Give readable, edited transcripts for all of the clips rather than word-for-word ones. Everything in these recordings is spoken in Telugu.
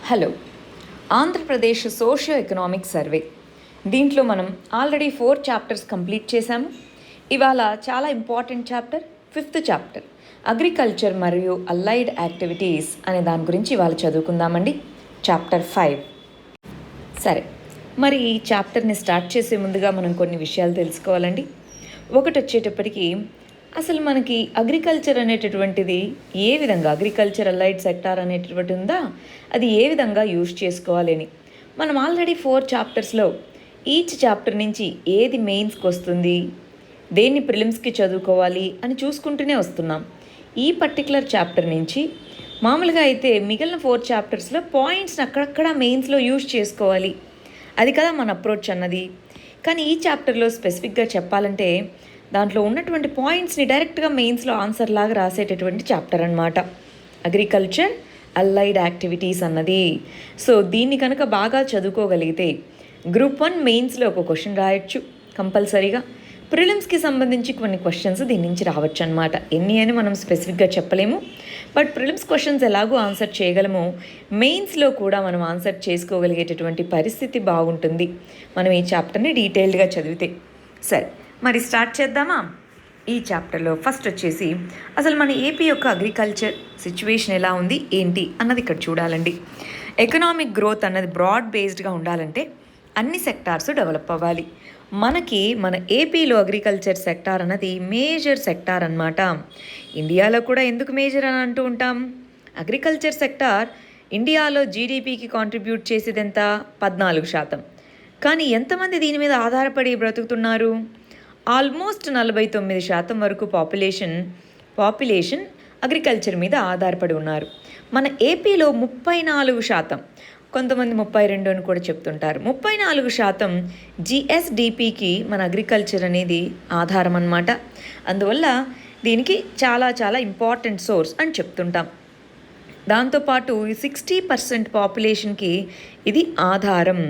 Hello. Andhra Pradesh socio economic survey, దీంట్లో మనం ఆల్రెడీ 4 చాప్టర్స్ కంప్లీట్ చేశాము. ఇవాళ చాలా important chapter, 5th chapter agriculture మరియు అలైడ్ యాక్టివిటీస్ అనే దాని గురించి ఇవాళ చదువుకుందామండి. చాప్టర్ 5. సరే, మరి ఈ చాప్టర్ని స్టార్ట్ చేసే ముందుగా మనం కొన్ని విషయాలు తెలుసుకోవాలండి. ఒకటి వచ్చేటప్పటికి అసలు మనకి అగ్రికల్చర్ అనేటటువంటిది ఏ విధంగా, అగ్రికల్చర్ అలైడ్ సెక్టార్ అనేటటువంటి ఉందా, అది ఏ విధంగా యూజ్ చేసుకోవాలని మనం ఆల్రెడీ 4 చాప్టర్స్లో ఈచ్ చాప్టర్ నుంచి ఏది మెయిన్స్కి వస్తుంది, దేన్ని ప్రిలిమ్స్కి చదువుకోవాలి అని చూసుకుంటూనే వస్తున్నాం. ఈ పర్టికులర్ చాప్టర్ నుంచి మామూలుగా అయితే మిగిలిన 4 చాప్టర్స్లో పాయింట్స్ని అక్కడక్కడ మెయిన్స్లో యూజ్ చేసుకోవాలి, అది కదా మన అప్రోచ్ అన్నది. కానీ ఈ చాప్టర్లో స్పెసిఫిక్గా చెప్పాలంటే దాంట్లో ఉన్నటువంటి పాయింట్స్ని డైరెక్ట్గా మెయిన్స్లో ఆన్సర్ లాగా రాసేటటువంటి చాప్టర్ అన్నమాట అగ్రికల్చర్ అలైడ్ యాక్టివిటీస్ అన్నది. సో దీన్ని కనుక బాగా చదువుకోగలిగితే గ్రూప్ 1 మెయిన్స్లో ఒక క్వశ్చన్ రాయొచ్చు కంపల్సరీగా. ప్రిలిమ్స్కి సంబంధించి కొన్ని క్వశ్చన్స్ దీని నుంచి రావచ్చు అనమాట. ఎన్ని అని మనం స్పెసిఫిక్గా చెప్పలేము, బట్ ప్రిలిమ్స్ క్వశ్చన్స్ ఎలాగో ఆన్సర్ చేయగలము, మెయిన్స్లో కూడా మనం ఆన్సర్ చేసుకోగలిగేటటువంటి పరిస్థితి బాగుంటుంది మనం ఈ చాప్టర్ని డీటెయిల్డ్గా చదివితే. సరే, మరి స్టార్ట్ చేద్దామా? ఈ చాప్టర్లో ఫస్ట్ వచ్చేసి అసలు మన ఏపీ యొక్క అగ్రికల్చర్ సిచ్యువేషన్ ఎలా ఉంది ఏంటి అన్నది ఇక్కడ చూడాలండి. ఎకనామిక్ గ్రోత్ అన్నది బ్రాడ్ బేస్డ్గా ఉండాలంటే అన్ని సెక్టార్స్ డెవలప్ అవ్వాలి. మన ఏపీలో అగ్రికల్చర్ సెక్టార్ అన్నది మేజర్ సెక్టార్ అన్నమాట. ఇండియాలో కూడా ఎందుకు మేజర్ అని అంటూ ఉంటాం? అగ్రికల్చర్ సెక్టార్ ఇండియాలో జీడిపికి కాంట్రిబ్యూట్ చేసేది ఎంత? 14%. కానీ ఎంతమంది దీని మీద ఆధారపడి బ్రతుకుతున్నారు? ఆల్మోస్ట్ 49% వరకు పాపులేషన్ అగ్రికల్చర్ మీద ఆధారపడి ఉన్నారు. మన ఏపీలో 34%, కొంతమంది 32 అని కూడా చెప్తుంటారు, 34% జిఎస్డిపికి మన అగ్రికల్చర్ అనేది ఆధారం అన్నమాట. అందువల్ల దీనికి చాలా చాలా ఇంపార్టెంట్ సోర్స్ అని చెప్తుంటాం. దాంతోపాటు 60% పాపులేషన్కి ఇది ఆధారం,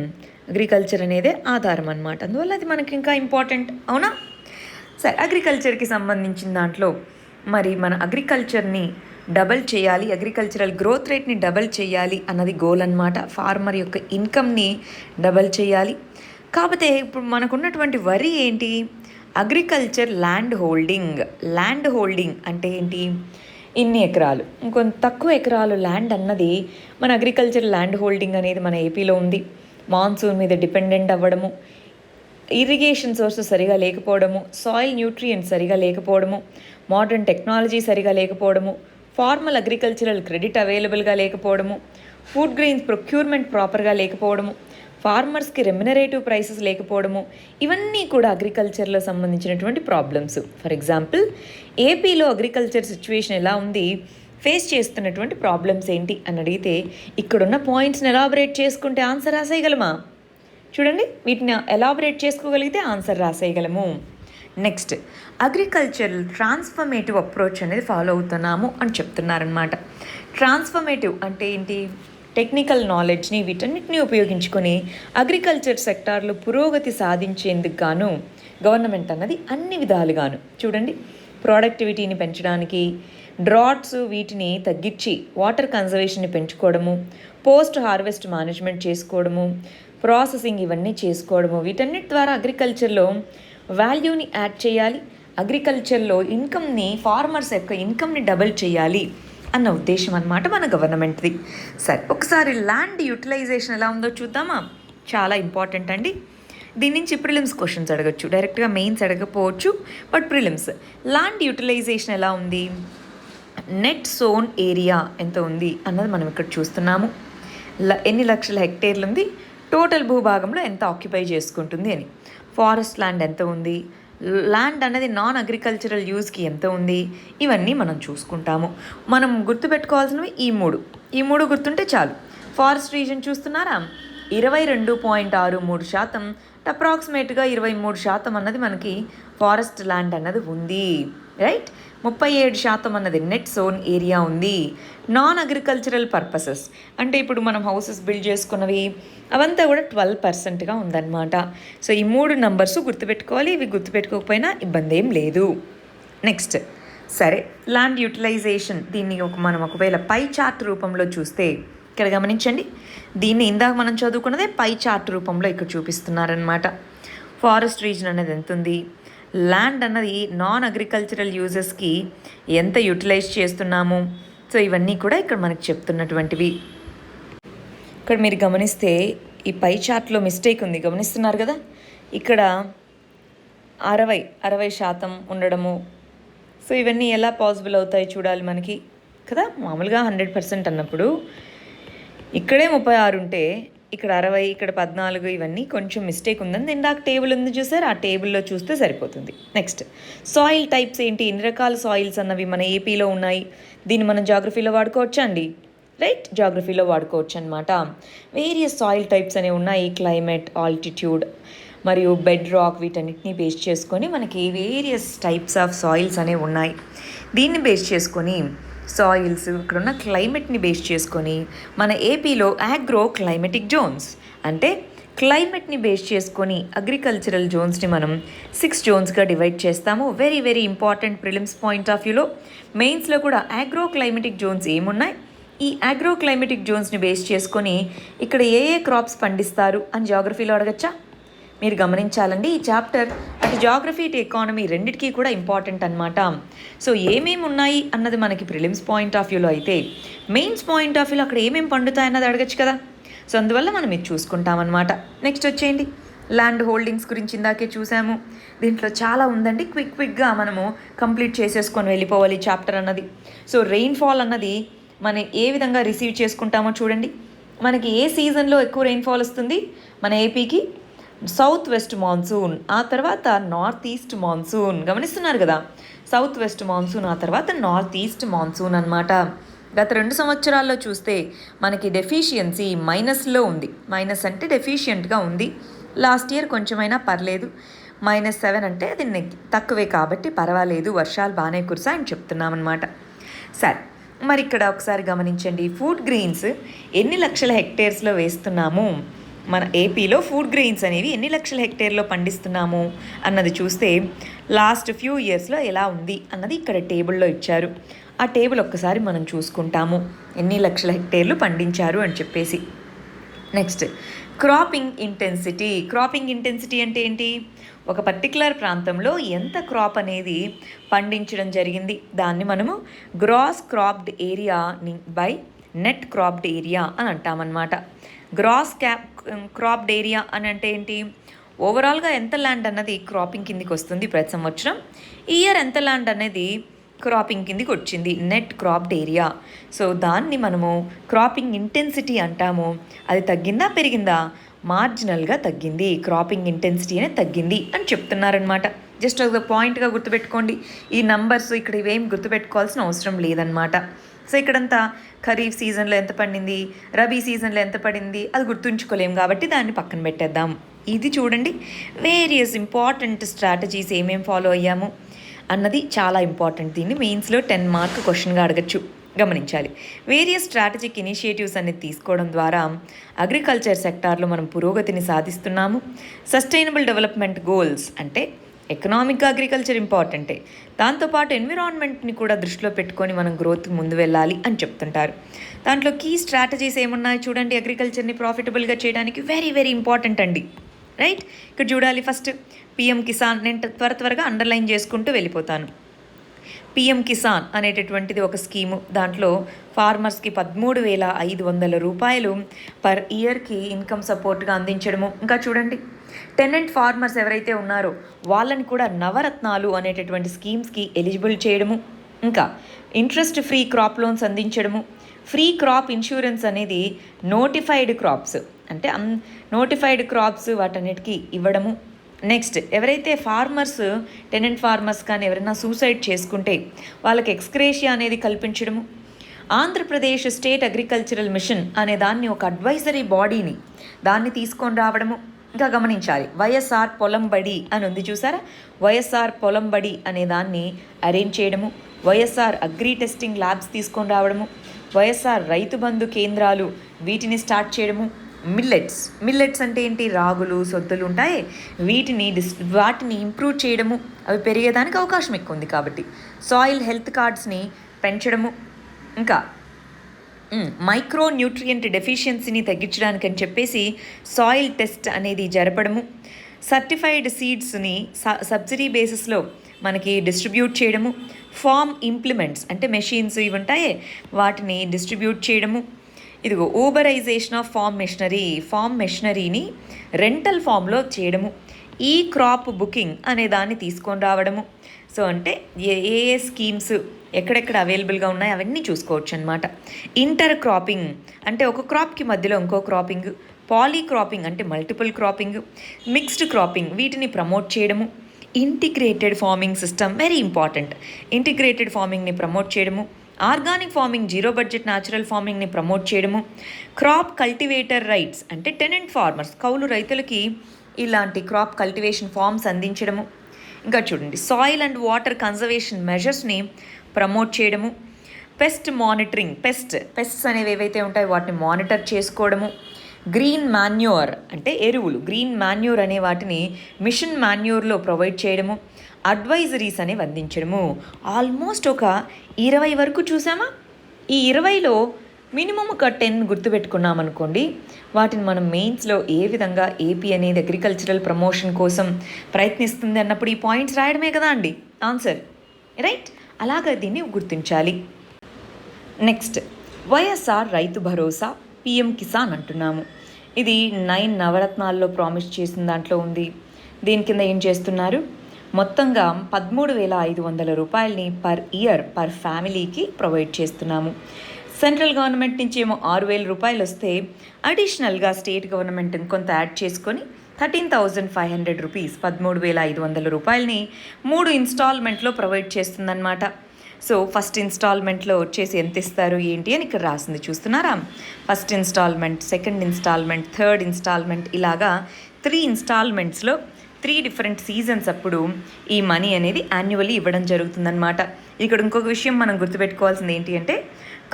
అగ్రికల్చర్ అనేదే ఆధారం అన్నమాట. అందువల్ల అది మనకి ఇంకా ఇంపార్టెంట్, అవునా? సరే, అగ్రికల్చర్కి సంబంధించిన దాంట్లో మరి మన అగ్రికల్చర్ని డబల్ చేయాలి, అగ్రికల్చరల్ గ్రోత్ రేట్ని డబల్ చేయాలి అన్నది గోల్ అన్నమాట. ఫార్మర్ యొక్క ఇన్కమ్ని డబల్ చేయాలి. కాకపోతే ఇప్పుడు మనకున్నటువంటి వరి ఏంటి? అగ్రికల్చర్ ల్యాండ్ హోల్డింగ్ అంటే ఏంటి? ఇన్ని ఎకరాలు, ఇంకొంత తక్కువ ఎకరాలు ల్యాండ్ అన్నది మన అగ్రికల్చర్ ల్యాండ్ హోల్డింగ్ అనేది మన ఏపీలో ఉంది. మాన్సూన్ మీద డిపెండెంట్ అవ్వడము, ఇరిగేషన్ సోర్సెస్ సరిగా లేకపోవడము, సాయిల్ న్యూట్రియంట్స్ సరిగా లేకపోవడము, మోడర్న్ టెక్నాలజీ సరిగా లేకపోవడము, ఫార్మల్ అగ్రికల్చరల్ క్రెడిట్ అవైలబుల్గా లేకపోవడము, ఫుడ్ గ్రెయిన్స్ ప్రొక్యూర్మెంట్ ప్రాపర్గా లేకపోవడము, ఫార్మర్స్కి రెమ్యునరేటివ్ ప్రైసెస్ లేకపోవడము, ఇవన్నీ కూడా అగ్రికల్చర్లో సంబంధించినటువంటి ప్రాబ్లమ్స్. ఫర్ ఎగ్జాంపుల్, ఏపీలో అగ్రికల్చర్ సిచ్యువేషన్ ఎలా ఉంది, ఫేస్ చేస్తున్నటువంటి ప్రాబ్లమ్స్ ఏంటి అని అడిగితే ఇక్కడున్న పాయింట్స్ని ఎలాబరేట్ చేసుకుంటే ఆన్సర్ రాసేయగలమా? చూడండి, వీటిని ఎలాబరేట్ చేసుకోగలిగితే ఆన్సర్ రాసేయగలము. నెక్స్ట్, అగ్రికల్చర్ ట్రాన్స్ఫర్మేటివ్ అప్రోచ్ అనేది ఫాలో అవుతున్నాము అని చెప్తున్నారనమాట. ట్రాన్స్ఫర్మేటివ్ అంటే ఏంటి? టెక్నికల్ నాలెడ్జ్ని వీటన్నిటిని ఉపయోగించుకొని అగ్రికల్చర్ సెక్టార్లో పురోగతి సాధించేందుకు గాను గవర్నమెంట్ అన్నది అన్ని విధాలుగాను చూడండి, ప్రొడక్టివిటీని పెంచడానికి, డ్రాట్స్ వీటిని తగ్గించి వాటర్ కన్జర్వేషన్ని పెంచుకోవడము, పోస్ట్ హార్వెస్ట్ మేనేజ్మెంట్ చేసుకోవడము, ప్రాసెసింగ్ ఇవన్నీ చేసుకోవడము, వీటన్నిటి ద్వారా అగ్రికల్చర్లో వాల్యూని యాడ్ చేయాలి, అగ్రికల్చర్లో ఇన్కమ్ని, ఫార్మర్స్ యొక్క ఇన్కమ్ని డబల్ చేయాలి అన్న ఉద్దేశం అన్నమాట మన గవర్నమెంట్ది. సరే, ఒకసారి ల్యాండ్ యూటిలైజేషన్ ఎలా ఉందో చూద్దామా? చాలా ఇంపార్టెంట్ అండి. దీని నుంచి ప్రిలిమ్స్ క్వశ్చన్స్ అడగచ్చు, డైరెక్ట్గా మెయిన్స్ అడగకపోవచ్చు, బట్ ప్రిలిమ్స్ ల్యాండ్ యూటిలైజేషన్ ఎలా ఉంది, నెట్ సోన్ ఏరియా ఎంత ఉంది అన్నది మనం ఇక్కడ చూస్తున్నాము. ఎన్ని లక్షల హెక్టేర్లు ఉంది, టోటల్ భూభాగంలో ఎంత ఆక్యుపై చేసుకుంటుంది అని, ఫారెస్ట్ ల్యాండ్ ఎంత ఉంది, ల్యాండ్ అనేది నాన్ అగ్రికల్చరల్ యూజ్కి ఎంత ఉంది, ఇవన్నీ మనం చూసుకుంటాము. మనం గుర్తుపెట్టుకోవాల్సినవి ఈ మూడు గుర్తుంటే చాలు. ఫారెస్ట్ రీజన్ చూస్తున్నారా? 22.63%, అప్రాక్సిమేట్గా 23% అన్నది మనకి ఫారెస్ట్ ల్యాండ్ అన్నది ఉంది, రైట్? 37% అన్నది నెట్ జోన్ ఏరియా ఉంది. నాన్ అగ్రికల్చరల్ పర్పసెస్ అంటే ఇప్పుడు మనం హౌసెస్ బిల్డ్ చేసుకున్నవి అవంతా కూడా 12%గా ఉందన్నమాట. సో ఈ 3 నంబర్స్ గుర్తుపెట్టుకోవాలి, ఇవి గుర్తుపెట్టుకోకపోయినా ఇబ్బంది ఏం లేదు. నెక్స్ట్, సరే, ల్యాండ్ యూటిలైజేషన్ దీన్ని మనం ఒకవేళ పై చార్ట్ రూపంలో చూస్తే ఇక్కడ గమనించండి, దీన్ని ఇందాక మనం చదువుకున్నదే పై చార్ట్ రూపంలో ఇక్కడ చూపిస్తున్నారనమాట. ఫారెస్ట్ రీజన్ అనేది ఎంత ఉంది, ల్యాండ్ అన్నది నాన్ అగ్రికల్చరల్ యూజెస్కి ఎంత యూటిలైజ్ చేస్తున్నాము, సో ఇవన్నీ కూడా ఇక్కడ మనకు చెప్తున్నటువంటివి. ఇక్కడ మీరు గమనిస్తే ఈ పై చార్ట్లో మిస్టేక్ ఉంది, గమనిస్తున్నారు కదా. ఇక్కడ 60% ఉండడము, సో ఇవన్నీ ఎలా పాసిబుల్ అవుతాయి చూడాలి మనకి కదా. మామూలుగా 100% అన్నప్పుడు ఇక్కడే 36 ఉంటే ఇక్కడ 60, ఇక్కడ 14, ఇవన్నీ కొంచెం మిస్టేక్ ఉందని ఇందాక టేబుల్ ఉంది చూసారు, ఆ టేబుల్లో చూస్తే సరిపోతుంది. నెక్స్ట్ సాయిల్ టైప్స్ ఏంటి, ఎన్ని రకాల సాయిల్స్ అన్నవి మన ఏపీలో ఉన్నాయి. దీన్ని మనం జాగ్రఫీలో వాడుకోవచ్చా అండి? రైట్, జాగ్రఫీలో వాడుకోవచ్చు అనమాట. వేరియస్ సాయిల్ టైప్స్ అనేవి ఉన్నాయి. క్లైమేట్, ఆల్టిట్యూడ్ మరియు బెడ్ రాక్, వీటన్నిటిని బేస్ చేసుకొని మనకి వేరియస్ టైప్స్ ఆఫ్ సాయిల్స్ అనేవి ఉన్నాయి. దీన్ని బేస్ చేసుకొని సాయిల్స్, ఇక్కడున్న క్లైమేట్ని బేస్ చేసుకొని మన ఏపీలో ఆగ్రో క్లైమేటిక్ జోన్స్, అంటే క్లైమేట్ని బేస్ చేసుకొని అగ్రికల్చరల్ జోన్స్ని మనం 6 జోన్స్గా డివైడ్ చేస్తాము. Very very important prelims point of వ్యూలో. మెయిన్స్లో కూడా ఆగ్రో క్లైమేటిక్ జోన్స్ ఏమున్నాయి, ఈ ఆగ్రో క్లైమేటిక్ జోన్స్ని బేస్ చేసుకొని ఇక్కడ ఏ ఏ క్రాప్స్ పండిస్తారు అని జాగ్రఫీలో అడగచ్చా? మీరు గమనించాలండి, ఈ చాప్టర్ అటు జాగ్రఫీ ఇటు ఎకానమీ రెండిటికీ కూడా ఇంపార్టెంట్ అనమాట. సో ఏమేమి ఉన్నాయి అన్నది మనకి ప్రిలిమ్స్ పాయింట్ ఆఫ్ వ్యూలో అయితే, మెయిన్స్ పాయింట్ ఆఫ్ వ్యూలో అక్కడ ఏమేమి పండుతాయి అన్నది అడగచ్చు కదా. సో అందువల్ల మనం ఇది చూసుకుంటామన్నమాట. నెక్స్ట్ వచ్చేయండి, ల్యాండ్ హోల్డింగ్స్ గురించి ఇందాకే చూసాము. దీంట్లో చాలా ఉందండి, క్విక్గా మనము కంప్లీట్ చేసేసుకొని వెళ్ళిపోవాలి చాప్టర్ అన్నది. సో రెయిన్ఫాల్ అన్నది మనం ఏ విధంగా రిసీవ్ చేసుకుంటామో చూడండి. మనకి ఏ సీజన్లో ఎక్కువ రెయిన్ఫాల్ వస్తుంది మన ఏపీకి? సౌత్ వెస్ట్ మాన్సూన్, ఆ తర్వాత నార్త్ ఈస్ట్ మాన్సూన్. గమనిస్తున్నారు కదా, సౌత్ వెస్ట్ మాన్సూన్, ఆ తర్వాత నార్త్ ఈస్ట్ మాన్సూన్ అనమాట. గత 2 సంవత్సరాల్లో చూస్తే మనకి డెఫిషియన్సీ మైనస్లో ఉంది. మైనస్ అంటే డెఫిషియెంట్గా ఉంది. లాస్ట్ ఇయర్ కొంచెమైనా పర్లేదు, -7 అంటే అది తక్కువే కాబట్టి పర్వాలేదు, వర్షాలు బాగానే కురిసాయని చెప్తున్నామన్నమాట. సరే, మరి ఇక్కడ ఒకసారి గమనించండి, ఫుడ్ గ్రెయిన్స్ ఎన్ని లక్షల హెక్టేర్స్లో వేస్తున్నాము, మన ఏపీలో ఫుడ్ గ్రెయిన్స్ అనేవి ఎన్ని లక్షల హెక్టేర్లో పండిస్తున్నాము అన్నది చూస్తే లాస్ట్ ఫ్యూ ఇయర్స్లో ఎలా ఉంది అన్నది ఇక్కడ టేబుల్లో ఇచ్చారు. ఆ టేబుల్ ఒక్కసారి మనం చూసుకుంటాము, ఎన్ని లక్షల హెక్టేర్లు పండించారు అని చెప్పేసి. Next cropping intensity. Cropping intensity అంటే ఏంటి? ఒక పర్టికులర్ ప్రాంతంలో ఎంత క్రాప్ అనేది పండించడం జరిగింది, దాన్ని మనము gross cropped area by net cropped area అని అంటామన్నమాట. గ్రాస్ క్రాప్డ్ ఏరియా అని అంటే ఏంటి? ఓవరాల్గా ఎంత ల్యాండ్ అన్నది క్రాపింగ్ కిందికి వస్తుంది ప్రతి సంవత్సరం, ఈ ఇయర్ ఎంత ల్యాండ్ అనేది క్రాపింగ్ కిందికి వచ్చింది, నెట్ క్రాప్డ్ ఏరియా. సో దాన్ని మనము క్రాపింగ్ ఇంటెన్సిటీ అంటాము. అది తగ్గిందా పెరిగిందా? మార్జినల్గా తగ్గింది, క్రాపింగ్ ఇంటెన్సిటీ అనేది తగ్గింది అని చెప్తున్నారనమాట. జస్ట్ ఒక పాయింట్గా గుర్తుపెట్టుకోండి. ఈ నంబర్స్ ఇక్కడ ఇవేం గుర్తుపెట్టుకోవాల్సిన అవసరం లేదనమాట. సో ఇక్కడంతా ఖరీఫ్ సీజన్లో ఎంత పడింది, రబీ సీజన్లో ఎంత పడింది అది గుర్తుంచుకోలేము కాబట్టి దాన్ని పక్కన పెట్టేద్దాం. ఇది చూడండి, వేరియస్ ఇంపార్టెంట్ స్ట్రాటజీస్ ఏమేమి ఫాలో అయ్యాము అన్నది చాలా ఇంపార్టెంట్. దీన్ని మెయిన్స్లో 10 మార్క్ క్వశ్చన్గా అడగచ్చు, గమనించాలి. వేరియస్ స్ట్రాటజిక్ ఇనిషియేటివ్స్ అనేది తీసుకోవడం ద్వారా అగ్రికల్చర్ సెక్టార్లో మనం పురోగతిని సాధిస్తున్నాము. సస్టైనబుల్ డెవలప్మెంట్ గోల్స్ అంటే ఎకనామిక్గా అగ్రికల్చర్ ఇంపార్టెంటే, దాంతోపాటు ఎన్విరాన్మెంట్ని కూడా దృష్టిలో పెట్టుకొని మనం గ్రోత్ ముందు వెళ్ళాలి అని చెప్తుంటారు. దాంట్లో కీ స్ట్రాటజీస్ ఏమున్నాయి చూడండి, అగ్రికల్చర్ని ప్రాఫిటబుల్గా చేయడానికి వెరీ వెరీ ఇంపార్టెంట్ అండి. రైట్, ఇక్కడ చూడాలి. ఫస్ట్ పిఎం కిసాన్, నేను త్వరగా అండర్లైన్ చేసుకుంటూ వెళ్ళిపోతాను. పిఎం కిసాన్ అనేటటువంటిది ఒక స్కీము. దాంట్లో ఫార్మర్స్కి 13,500 రూపాయలు పర్ ఇయర్కి ఇన్కమ్ సపోర్ట్గా అందించడము. ఇంకా చూడండి, టెనెంట్ ఫార్మర్స్ ఎవరైతే ఉన్నారో వాళ్ళని కూడా నవరత్నాలు అనేటటువంటి స్కీమ్స్కి ఎలిజిబుల్ చేయడము. ఇంకా ఇంట్రెస్ట్ ఫ్రీ క్రాప్ లోన్స్ అందించడము. ఫ్రీ క్రాప్ ఇన్సూరెన్స్ అనేది నోటిఫైడ్ క్రాప్స్ అంటే నోటిఫైడ్ క్రాప్స్ వాటన్నిటికీ ఇవ్వడము. నెక్స్ట్, ఎవరైతే ఫార్మర్స్, టెనెంట్ ఫార్మర్స్ కానీ ఎవరైనా సూసైడ్ చేసుకుంటే వాళ్ళకి ఎక్స్గ్రేషియా అనేది కల్పించడము. ఆంధ్రప్రదేశ్ స్టేట్ అగ్రికల్చరల్ మిషన్ అనే దాన్ని ఒక అడ్వైజరీ బాడీని దాన్ని తీసుకొని రావడము. ఇంకా గమనించాలి, వైఎస్ఆర్ పొలం బడి అని ఉంది చూసారా, వైఎస్ఆర్ పొలం బడి అనే దాన్ని అరేంజ్ చేయడము. వైఎస్ఆర్ అగ్రి టెస్టింగ్ ల్యాబ్స్ తీసుకొని రావడము. వైఎస్ఆర్ రైతు బంధు కేంద్రాలు వీటిని స్టార్ట్ చేయడము. మిల్లెట్స్ అంటే ఏంటి? రాగులు, సొద్దులు ఉంటాయి, వాటిని ఇంప్రూవ్ చేయడము, అవి పెరిగేదానికి అవకాశం ఎక్కువ ఉంది కాబట్టి. సాయిల్ హెల్త్ కార్డ్స్ని పెంచడము. ఇంకా మైక్రో న్యూట్రియంట్ డెఫిషియన్సీని తగ్గించడానికి అని చెప్పేసి సాయిల్ టెస్ట్ అనేది జరపడము, సర్టిఫైడ్ సీడ్స్ని సబ్సిడీ బేసిస్లో మనకి డిస్ట్రిబ్యూట్ చేయడము, ఫార్మ్ ఇంప్లిమెంట్స్ అంటే మెషిన్స్ ఇవి ఉంటాయే వాటిని డిస్ట్రిబ్యూట్ చేయడము, ఇదిగో ఊబరైజేషన్ ఆఫ్ ఫార్మ్ మెషినరీని రెంటల్ ఫామ్లో చేయడము, ఈ క్రాప్ బుకింగ్ అనే దాన్ని తీసుకొని రావడము. సో అంటే ఏ ఏ స్కీమ్స్ ఎక్కడెక్కడ అవైలబుల్గా ఉన్నాయి అవన్నీ చూసుకోవచ్చు అనమాట. ఇంటర్ క్రాపింగ్ అంటే ఒక క్రాప్కి మధ్యలో ఇంకో క్రాపింగ్, పాలీ క్రాపింగ్ అంటే మల్టిపుల్ క్రాపింగ్, మిక్స్డ్ క్రాపింగ్ వీటిని ప్రమోట్ చేయడము, integrated farming system very important, integrated ఫార్మింగ్ని ప్రమోట్ చేయడము, organic farming, zero budget natural ఫార్మింగ్ని ప్రమోట్ చేయడము, క్రాప్ కల్టివేటర్ రైట్స్ అంటే టెనెంట్ ఫార్మర్స్ కౌలు రైతులకి ఇలాంటి క్రాప్ కల్టివేషన్ ఫార్మ్స్ అందించడము. ఇంకా చూడండి సాయిల్ అండ్ వాటర్ కన్జర్వేషన్ మెజర్స్ని ప్రమోట్ చేయడము, పెస్ట్ మానిటరింగ్ పెస్ట్స్ అనేవి ఏవైతే ఉంటాయో వాటిని మానిటర్ చేసుకోవడము, గ్రీన్ మాన్యూర్ అంటే ఎరువులు, గ్రీన్ మాన్యూర్ అనే వాటిని మిషన్ మాన్యూర్లో ప్రొవైడ్ చేయడము, అడ్వైజరీస్ అనేవి అందించడము. ఆల్మోస్ట్ ఒక 20 వరకు చూసామా. ఈ 20లో మినిమం ఒక 10 గుర్తుపెట్టుకున్నాం అనుకోండి, వాటిని మనం మెయిన్స్లో ఏ విధంగా ఏపీ అనేది అగ్రికల్చరల్ ప్రమోషన్ కోసం ప్రయత్నిస్తుంది అన్నప్పుడు ఈ పాయింట్స్ రాయడమే కదా అండి ఆన్సర్, రైట్? అలాగా దీన్ని గుర్తించాలి. నెక్స్ట్ వైఎస్ఆర్ రైతు భరోసా, పిఎం కిసాన్ అంటున్నాము. ఇది 9 నవరత్నాల్లో ప్రామిస్ చేసిన దాంట్లో ఉంది. దీని కింద ఏం చేస్తున్నారు, మొత్తంగా 13,500 రూపాయలని పర్ ఇయర్ పర్ ఫ్యామిలీకి ప్రొవైడ్ చేస్తున్నాము. సెంట్రల్ గవర్నమెంట్ నుంచి ఏమో 6,000 రూపాయలు వస్తే అడిషనల్గా స్టేట్ గవర్నమెంట్ కొంత యాడ్ చేసుకొని 13,500 రూపీస్ 13,500 రూపాయలని 3 ఇన్స్టాల్మెంట్లో ప్రొవైడ్ చేస్తుందన్నమాట. సో ఫస్ట్ ఇన్స్టాల్మెంట్లో వచ్చేసి ఎంత ఇస్తారు ఏంటి అని ఇక్కడ రాసింది చూస్తున్నారా. First instalment, second instalment, third instalment ఇలాగా 3 ఇన్స్టాల్మెంట్స్లో 3 డిఫరెంట్ సీజన్స్ అప్పుడు ఈ మనీ అనేది యాన్యువల్లీ ఇవ్వడం జరుగుతుందన్నమాట. ఇక్కడ ఇంకొక విషయం మనం గుర్తుపెట్టుకోవాల్సింది ఏంటి అంటే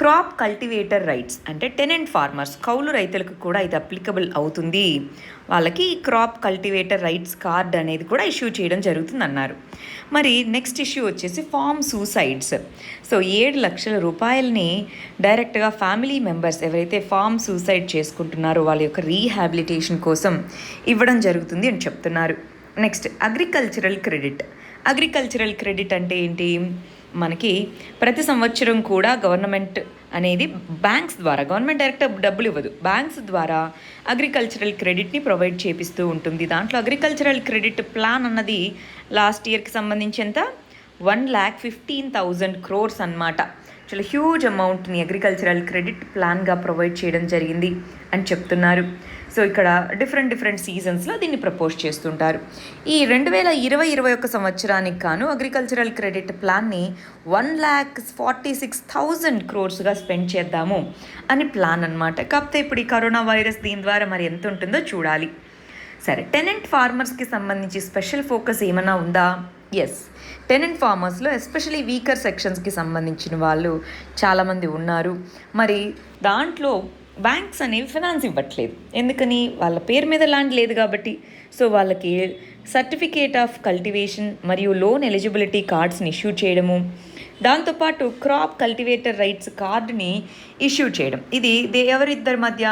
క్రాప్ కల్టివేటర్ రైట్స్ అంటే టెనెంట్ ఫార్మర్స్ కౌలు రైతులకు కూడా ఇది అప్లికబుల్ అవుతుంది. వాళ్ళకి క్రాప్ కల్టివేటర్ రైట్స్ కార్డ్ అనేది కూడా ఇష్యూ చేయడం జరుగుతుంది అన్నారు. మరి నెక్స్ట్ ఇష్యూ వచ్చేసి ఫార్మ్ సూసైడ్స్. సో 7 లక్షల రూపాయలని డైరెక్ట్గా ఫ్యామిలీ మెంబర్స్ ఎవరైతే ఫార్మ్ సూసైడ్ చేసుకుంటున్నారో వాళ్ళ యొక్క రీహాబిలిటేషన్ కోసం ఇవ్వడం జరుగుతుంది అని చెప్తున్నారు. నెక్స్ట్ అగ్రికల్చరల్ క్రెడిట్ అంటే ఏంటి, మనకి ప్రతి సంవత్సరం కూడా గవర్నమెంట్ అనేది బ్యాంక్స్ ద్వారా, గవర్నమెంట్ డైరెక్ట్ డబ్బులు ఇవ్వదు, బ్యాంక్స్ ద్వారా అగ్రికల్చరల్ క్రెడిట్ని ప్రొవైడ్ చేపిస్తూ ఉంటుంది. దాంట్లో అగ్రికల్చరల్ క్రెడిట్ ప్లాన్ అన్నది లాస్ట్ ఇయర్కి సంబంధించి ఎంత 1,15,000 crores అన్నమాట. చాలా హ్యూజ్ అమౌంట్ని అగ్రికల్చరల్ క్రెడిట్ ప్లాన్గా ప్రొవైడ్ చేయడం జరిగింది అని చెప్తున్నారు. సో ఇక్కడ డిఫరెంట్ సీజన్స్లో దీన్ని ప్రపోజ్ చేస్తుంటారు. ఈ 2020-21 సంవత్సరానికి గాను అగ్రికల్చరల్ క్రెడిట్ ప్లాన్ని 1,46,000 crores స్పెండ్ చేద్దాము అని ప్లాన్ అనమాట. కాకపోతే ఇప్పుడు ఈ కరోనా వైరస్ దీని ద్వారా మరి ఎంత ఉంటుందో చూడాలి. సరే, టెనెంట్ ఫార్మర్స్కి సంబంధించి స్పెషల్ ఫోకస్ ఏమైనా ఉందా? ఎస్, టెనెంట్ ఫార్మర్స్లో ఎస్పెషలీ వీకర్ సెక్షన్స్కి సంబంధించిన వాళ్ళు చాలామంది ఉన్నారు. మరి దాంట్లో బ్యాంక్స్ అనేవి ఫైనాన్స్ ఇవ్వట్లేదు. ఎందుకని, వాళ్ళ పేరు మీద ల్యాండ్ లేదు కాబట్టి. సో వాళ్ళకి సర్టిఫికేట్ ఆఫ్ కల్టివేషన్ మరియు లోన్ ఎలిజిబిలిటీ కార్డ్స్ని ఇష్యూ చేయడము, దాంతోపాటు క్రాప్ కల్టివేటర్ రైట్స్ కార్డుని ఇష్యూ చేయడం, ఇది ఎవరిద్దరి మధ్య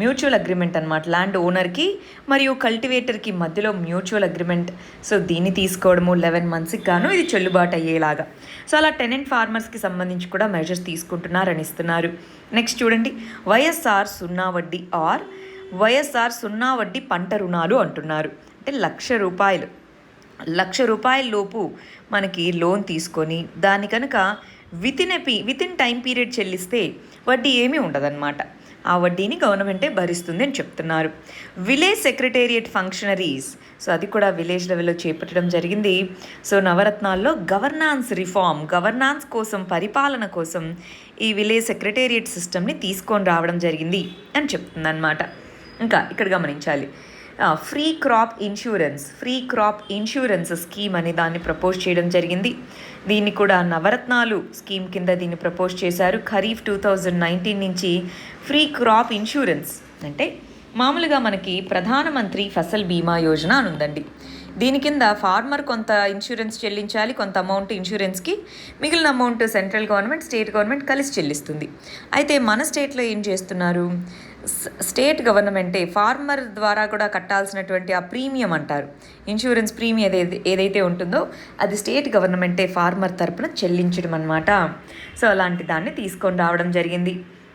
మ్యూచువల్ అగ్రిమెంట్ అనమాట. ల్యాండ్ ఓనర్కి మరియు కల్టివేటర్కి మధ్యలో మ్యూచువల్ అగ్రిమెంట్. సో దీన్ని తీసుకోవడము 11 monthsకి గాను ఇది చెల్లుబాటు అయ్యేలాగా. సో అలా టెనెంట్ ఫార్మర్స్కి సంబంధించి కూడా మెజర్స్ తీసుకుంటున్నారని ఇస్తున్నారు. నెక్స్ట్ చూడండి, వైఎస్ఆర్ సున్నా వడ్డీ పంట రుణాలు అంటున్నారు. అంటే లక్ష రూపాయల లోపు మనకి లోన్ తీసుకొని దాన్ని కనుక వితిన్ టైం పీరియడ్ చెల్లిస్తే వడ్డీ ఏమీ ఉండదన్నమాట. ఆ వడ్డీని గవర్నమెంటే భరిస్తుంది అని చెప్తున్నారు. విలేజ్ సెక్రటేరియట్ ఫంక్షనరీస్, సో అది కూడా విలేజ్ లెవెల్లో చేపట్టడం జరిగింది. సో నవరత్నాల్లో గవర్నాన్స్ కోసం, పరిపాలన కోసం ఈ విలేజ్ సెక్రటేరియట్ సిస్టమ్ని తీసుకొని రావడం జరిగింది అని చెప్తుందన్నమాట. ఇంకా ఇక్కడ గమనించాలి, ఫ్రీ క్రాప్ ఇన్సూరెన్స్ స్కీమ్ అనే దాన్ని ప్రపోజ్ చేయడం జరిగింది. దీన్ని కూడా నవరత్నాలు స్కీమ్ కింద దీన్ని ప్రపోజ్ చేశారు. ఖరీఫ్ 2019 నుంచి ఫ్రీ క్రాప్ ఇన్సూరెన్స్ అంటే మామూలుగా మనకి ప్రధానమంత్రి ఫసల్ బీమా యోజన అని ఉందండి. దీని కింద ఫార్మర్ కొంత ఇన్సూరెన్స్ చెల్లించాలి, కొంత అమౌంట్ ఇన్సూరెన్స్కి, మిగిలిన amount central government, state government కలిసి చెల్లిస్తుంది. అయితే మన స్టేట్లో ఏం చేస్తున్నారు, స్టేట్ గవర్నమెంటే ఫార్మర్ ద్వారా కూడా కట్టాల్సినటువంటి ఆ ప్రీమియం అంటారు, ఇన్సూరెన్స్ ప్రీమియం ఏదైతే ఉంటుందో అది స్టేట్ గవర్నమెంటే ఫార్మర్ తరపున చెల్లించడం అన్నమాట. సో అలాంటి దాన్ని తీసుకొని రావడం జరిగింది.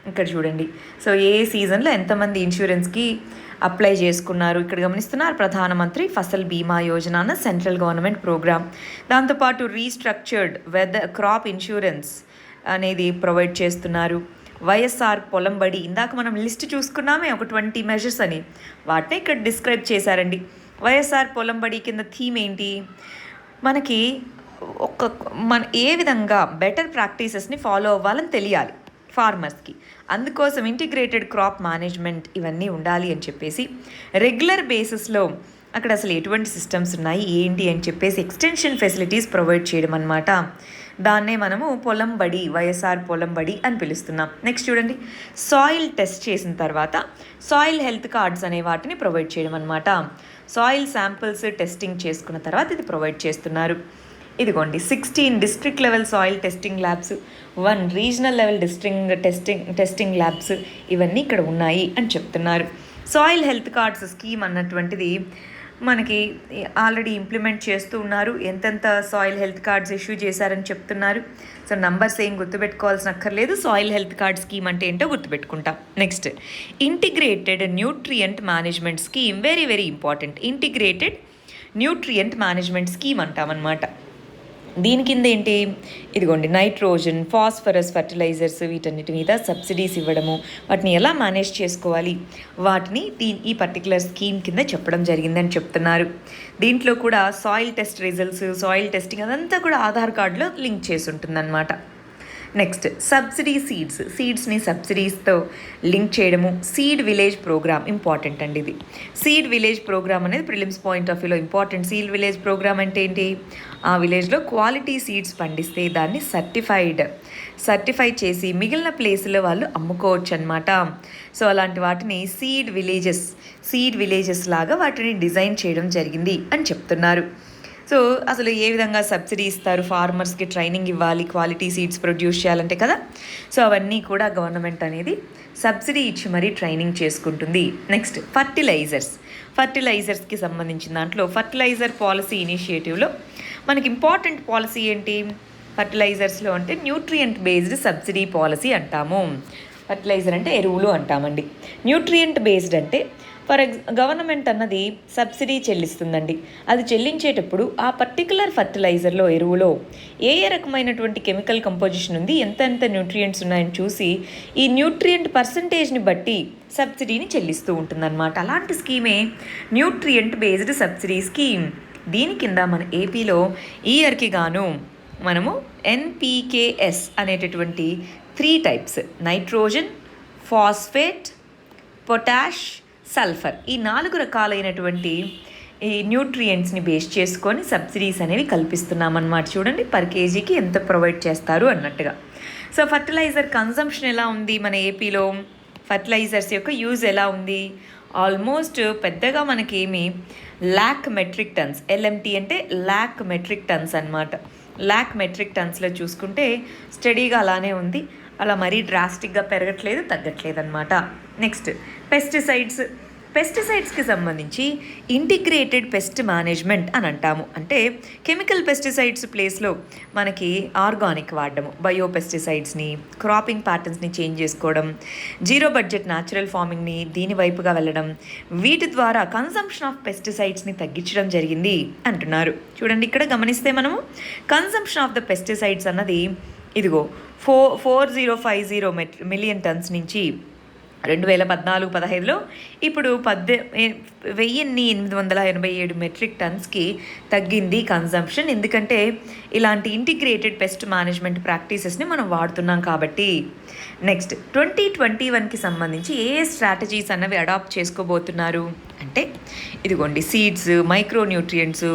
ఇక్కడ చూడండి, సో ఏ సీజన్లో ఎంతమంది ఇన్సూరెన్స్కి అప్లై చేసుకున్నారు ఇక్కడ గమనిస్తున్నారు. ప్రధానమంత్రి ఫసల్ బీమా యోజన అన్న సెంట్రల్ గవర్నమెంట్ ప్రోగ్రామ్. దాంతోపాటు రీస్ట్రక్చర్డ్ వెదర్ క్రాప్ ఇన్సూరెన్స్ అనేది ప్రొవైడ్ చేస్తున్నారు. వైఎస్ఆర్ పొలం బడి, ఇందాక మనం లిస్ట్ చూసుకున్నామే ఒక 20 మెజర్స్ అని, వాటిని ఇక్కడ డిస్క్రైబ్ చేశారండి. వైఎస్ఆర్ పొలం బడి కింద థీమ్ ఏంటి, మనకి మన ఏ విధంగా బెటర్ ప్రాక్టీసెస్ని ఫాలో అవ్వాలని తెలియాలి ఫార్మర్స్కి. అందుకోసం ఇంటిగ్రేటెడ్ క్రాప్ మేనేజ్మెంట్ ఇవన్నీ ఉండాలి అని చెప్పేసి రెగ్యులర్ బేసిస్లో అక్కడ అసలు ఎటువంటి సిస్టమ్స్ ఉన్నాయి ఏంటి అని చెప్పేసి ఎక్స్టెన్షన్ ఫెసిలిటీస్ ప్రొవైడ్ చేయడం అన్నమాట. దాన్నే మనము పొలం బడి, వైఎస్ఆర్ పొలం బడి అని పిలుస్తున్నాం. నెక్స్ట్ చూడండి, సాయిల్ టెస్ట్ చేసిన తర్వాత సాయిల్ హెల్త్ కార్డ్స్ అనే వాటిని ప్రొవైడ్ చేయడం అన్నమాట. సాయిల్ శాంపిల్స్ టెస్టింగ్ చేసుకున్న తర్వాత ఇది ప్రొవైడ్ చేస్తున్నారు. ఇదిగోండి 16 district level soil testing labs, 1 regional level testing labs ఇవన్నీ ఇక్కడ ఉన్నాయి అని చెప్తున్నారు. సాయిల్ హెల్త్ కార్డ్స్ స్కీమ్ అన్నటువంటిది మనకి ఆల్రెడీ ఇంప్లిమెంట్ చేస్తూ ఉన్నారు. ఎంతెంత సాయిల్ హెల్త్ కార్డ్స్ ఇష్యూ చేశారని చెప్తున్నారు. సో నంబర్స్ ఏం గుర్తుపెట్టుకోవాల్సిన అక్కర్లేదు, సాయిల్ హెల్త్ కార్డ్ స్కీమ్ అంటే ఏంటో గుర్తుపెట్టుకుంటాం. Next, integrated nutrient management scheme, very very important. Integrated nutrient management scheme అంటామన్నమాట. దీని కింద ఏంటి, ఇదిగోండి నైట్రోజన్, ఫాస్ఫరస్ ఫర్టిలైజర్స్ వీటన్నిటి మీద సబ్సిడీస్ ఇవ్వడము, వాటిని ఎలా మేనేజ్ చేసుకోవాలి వాటిని ఈ పర్టికులర్ స్కీమ్ కింద చెప్పడం జరిగిందని చెప్తున్నారు. దీంట్లో కూడా soil test results, soil testing అదంతా కూడా ఆధార్ కార్డులో లింక్ చేసి ఉంటుందన్నమాట. నెక్స్ట్, సబ్సిడీ సీడ్స్ని సబ్సిడీస్తో లింక్ చేయడము. సీడ్ విలేజ్ ప్రోగ్రామ్ ఇంపార్టెంట్ అండి. ఇది సీడ్ విలేజ్ ప్రోగ్రామ్ అనేది ప్రిలిమ్స్ పాయింట్ ఆఫ్ వ్యూలో ఇంపార్టెంట్. సీడ్ విలేజ్ ప్రోగ్రామ్ అంటే ఏంటి, ఆ విలేజ్లో క్వాలిటీ సీడ్స్ పండిస్తే దాన్ని సర్టిఫై చేసి మిగిలిన ప్లేస్లో వాళ్ళు అమ్ముకోవచ్చు అనమాట. సో అలాంటి వాటిని సీడ్ విలేజెస్ లాగా వాటిని డిజైన్ చేయడం జరిగింది అని చెప్తున్నారు. సో అసలు ఏ విధంగా సబ్సిడీ ఇస్తారు, ఫార్మర్స్కి ట్రైనింగ్ ఇవ్వాలి క్వాలిటీ సీడ్స్ ప్రొడ్యూస్ చేయాలంటే కదా. సో అవన్నీ కూడా గవర్నమెంట్ అనేది సబ్సిడీ ఇచ్చి మరీ ట్రైనింగ్ చేసుకుంటుంది. నెక్స్ట్, ఫర్టిలైజర్స్కి సంబంధించిన దాంట్లో ఫర్టిలైజర్ పాలసీ ఇనిషియేటివ్లో మనకి ఇంపార్టెంట్ పాలసీ ఏంటి ఫర్టిలైజర్స్లో అంటే న్యూట్రియంట్ బేస్డ్ సబ్సిడీ పాలసీ అంటాము. ఫర్టిలైజర్ అంటే ఎరువులు అంటామండి. న్యూట్రియంట్ బేస్డ్ అంటే గవర్నమెంట్ అన్నది సబ్సిడీ చెల్లిస్తుందండి. అది చెల్లించేటప్పుడు ఆ పర్టికులర్ ఫర్టిలైజర్లో, ఎరువులో ఏ రకమైనటువంటి కెమికల్ కంపోజిషన్ ఉంది, ఎంత న్యూట్రియంట్స్ ఉన్నాయని చూసి ఈ న్యూట్రియంట్ పర్సంటేజ్ని బట్టి సబ్సిడీని చెల్లిస్తూ ఉంటుందన్నమాట. అలాంటి స్కీమే న్యూట్రియంట్ బేస్డ్ సబ్సిడీ స్కీమ్. దీని కింద మన ఏపీలో ఈ ఇయర్కి గాను మనము NPKS అనేటటువంటి 3 types, nitrogen, phosphate, potash, sulphur, ఈ 4 రకాలైనటువంటి ఈ న్యూట్రియంట్స్ని బేస్ చేసుకొని సబ్సిడీస్ అనేవి కల్పిస్తున్నామన్నమాట. చూడండి పర్ కేజీకి ఎంత ప్రొవైడ్ చేస్తారు అన్నట్టుగా. సో ఫర్టిలైజర్ కన్జంప్షన్ ఎలా ఉంది మన ఏపీలో, ఫర్టిలైజర్స్ యొక్క యూజ్ ఎలా ఉంది, ఆల్మోస్ట్ పెద్దగా మనకేమి 1,00,000 మెట్రిక్ టన్స్, LMT అంటే 1,00,000 మెట్రిక్ టన్స్ అనమాట. 1,00,000 మెట్రిక్ టన్స్లో చూసుకుంటే స్టడీగా అలానే ఉంది, అలా మరీ డ్రాస్టిక్గా పెరగట్లేదు తగ్గట్లేదు అనమాట. నెక్స్ట్, పెస్టిసైడ్స్కి సంబంధించి ఇంటిగ్రేటెడ్ పెస్ట్ మేనేజ్మెంట్ అని అంటాము. అంటే కెమికల్ పెస్టిసైడ్స్ ప్లేస్లో మనకి ఆర్గానిక్ వాడడము, బయో పెస్టిసైడ్స్ని, క్రాపింగ్ ప్యాటర్న్స్ని చేంజ్ చేసుకోవడం, జీరో బడ్జెట్ న్యాచురల్ ఫార్మింగ్ని దీని వైపుగా వెళ్ళడం, వీటి ద్వారా కన్సంప్షన్ ఆఫ్ పెస్టిసైడ్స్ని తగ్గించడం జరిగింది అంటున్నారు. చూడండి ఇక్కడ గమనిస్తే మనము కన్సంప్షన్ ఆఫ్ ద పెస్టిసైడ్స్ అన్నది ఇదిగో 4050 మిలియన్ టన్స్ నుంచి 2014-15లో ఇప్పుడు 1887 మెట్రిక్ టన్స్కి తగ్గింది కన్జంప్షన్. ఎందుకంటే ఇలాంటి ఇంటిగ్రేటెడ్ పెస్ట్ మేనేజ్మెంట్ ప్రాక్టీసెస్ని మనం వాడుతున్నాం కాబట్టి. నెక్స్ట్, 2021కి సంబంధించి ఏ స్ట్రాటజీస్ అన్నవి అడాప్ట్ చేసుకోబోతున్నారు అంటే ఇదిగోండి సీడ్స్, మైక్రో న్యూట్రియంట్స్,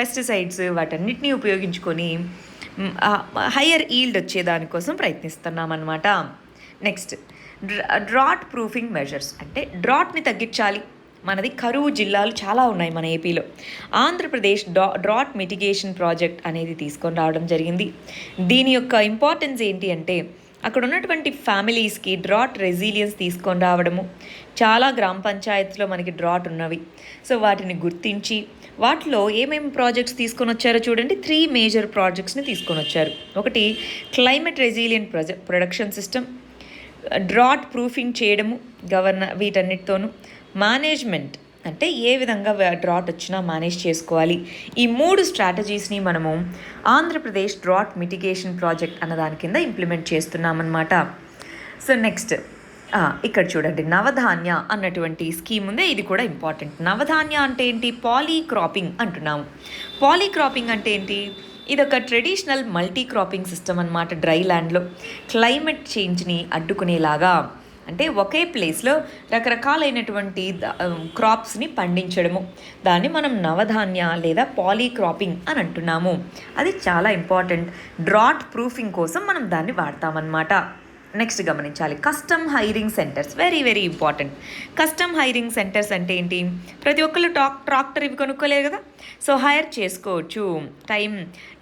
పెస్టిసైడ్స్ వాటన్నిటినీ ఉపయోగించుకొని హయ్యర్ ఈల్డ్ వచ్చేదానికోసం ప్రయత్నిస్తున్నాం అన్నమాట. నెక్స్ట్, డ్రాట్ ప్రూఫింగ్ మెజర్స్ అంటే డ్రాట్ని తగ్గించాలి, మనది కరువు జిల్లాలు చాలా ఉన్నాయి మన ఏపీలో. ఆంధ్రప్రదేశ్ డ్రాట్ మిటిగేషన్ ప్రాజెక్ట్ అనేది తీసుకొని రావడం జరిగింది. దీని యొక్క ఇంపార్టెన్స్ ఏంటి అంటే అక్కడ ఉన్నటువంటి ఫ్యామిలీస్కి డ్రాట్ రెసిలియన్స్ తీసుకొని రావడము. చాలా గ్రామ పంచాయత్లో మనకి డ్రాట్ ఉన్నవి. సో వాటిని గుర్తించి వాటిలో ఏమేమి ప్రాజెక్ట్స్ తీసుకొని వచ్చారో చూడండి. 3 మేజర్ ప్రాజెక్ట్స్ని తీసుకొని వచ్చారు. ఒకటి climate resilient production system, drought proofing చేయడము, వీటన్నిటితోనూ మేనేజ్మెంట్ అంటే ఏ విధంగా డ్రాట్ వచ్చినా మేనేజ్ చేసుకోవాలి. ఈ 3 స్ట్రాటజీస్ని మనము ఆంధ్రప్రదేశ్ డ్రాట్ మిటిగేషన్ ప్రాజెక్ట్ అన్న దాని కింద ఇంప్లిమెంట్ చేస్తున్నామన్నమాట. సో నెక్స్ట్ ఇక్కడ చూడండి, నవధాన్య అన్నటువంటి స్కీమ్ ఉంది. ఇది కూడా ఇంపార్టెంట్. నవధాన్య అంటే ఏంటి? పాలీక్రాపింగ్ అంటున్నాము. పాలీక్రాపింగ్ అంటే ఏంటి? ఇది ఒక ట్రెడిషనల్ మల్టీ క్రాపింగ్ సిస్టమ్ అన్నమాట. డ్రై ల్యాండ్లో క్లైమేట్ చేంజ్ని అడ్డుకునేలాగా, అంటే ఒకే ప్లేస్లో రకరకాలైనటువంటి క్రాప్స్ని పండించడము, దాన్ని మనం నవధాన్య లేదా పాలీక్రాపింగ్ అని అంటున్నాము. అది చాలా ఇంపార్టెంట్. డ్రాట్ ప్రూఫింగ్ కోసం మనం దాన్ని వాడతామన్నమాట. నెక్స్ట్ గమనించాలి, custom hiring centres. Very very important. Custom hiring centres అంటే ఏంటి? ప్రతి ఒక్కళ్ళు ట్రాక్టర్ ఇవి కొనుక్కోలేరు కదా, సో హైర్ చేసుకోవచ్చు. టైం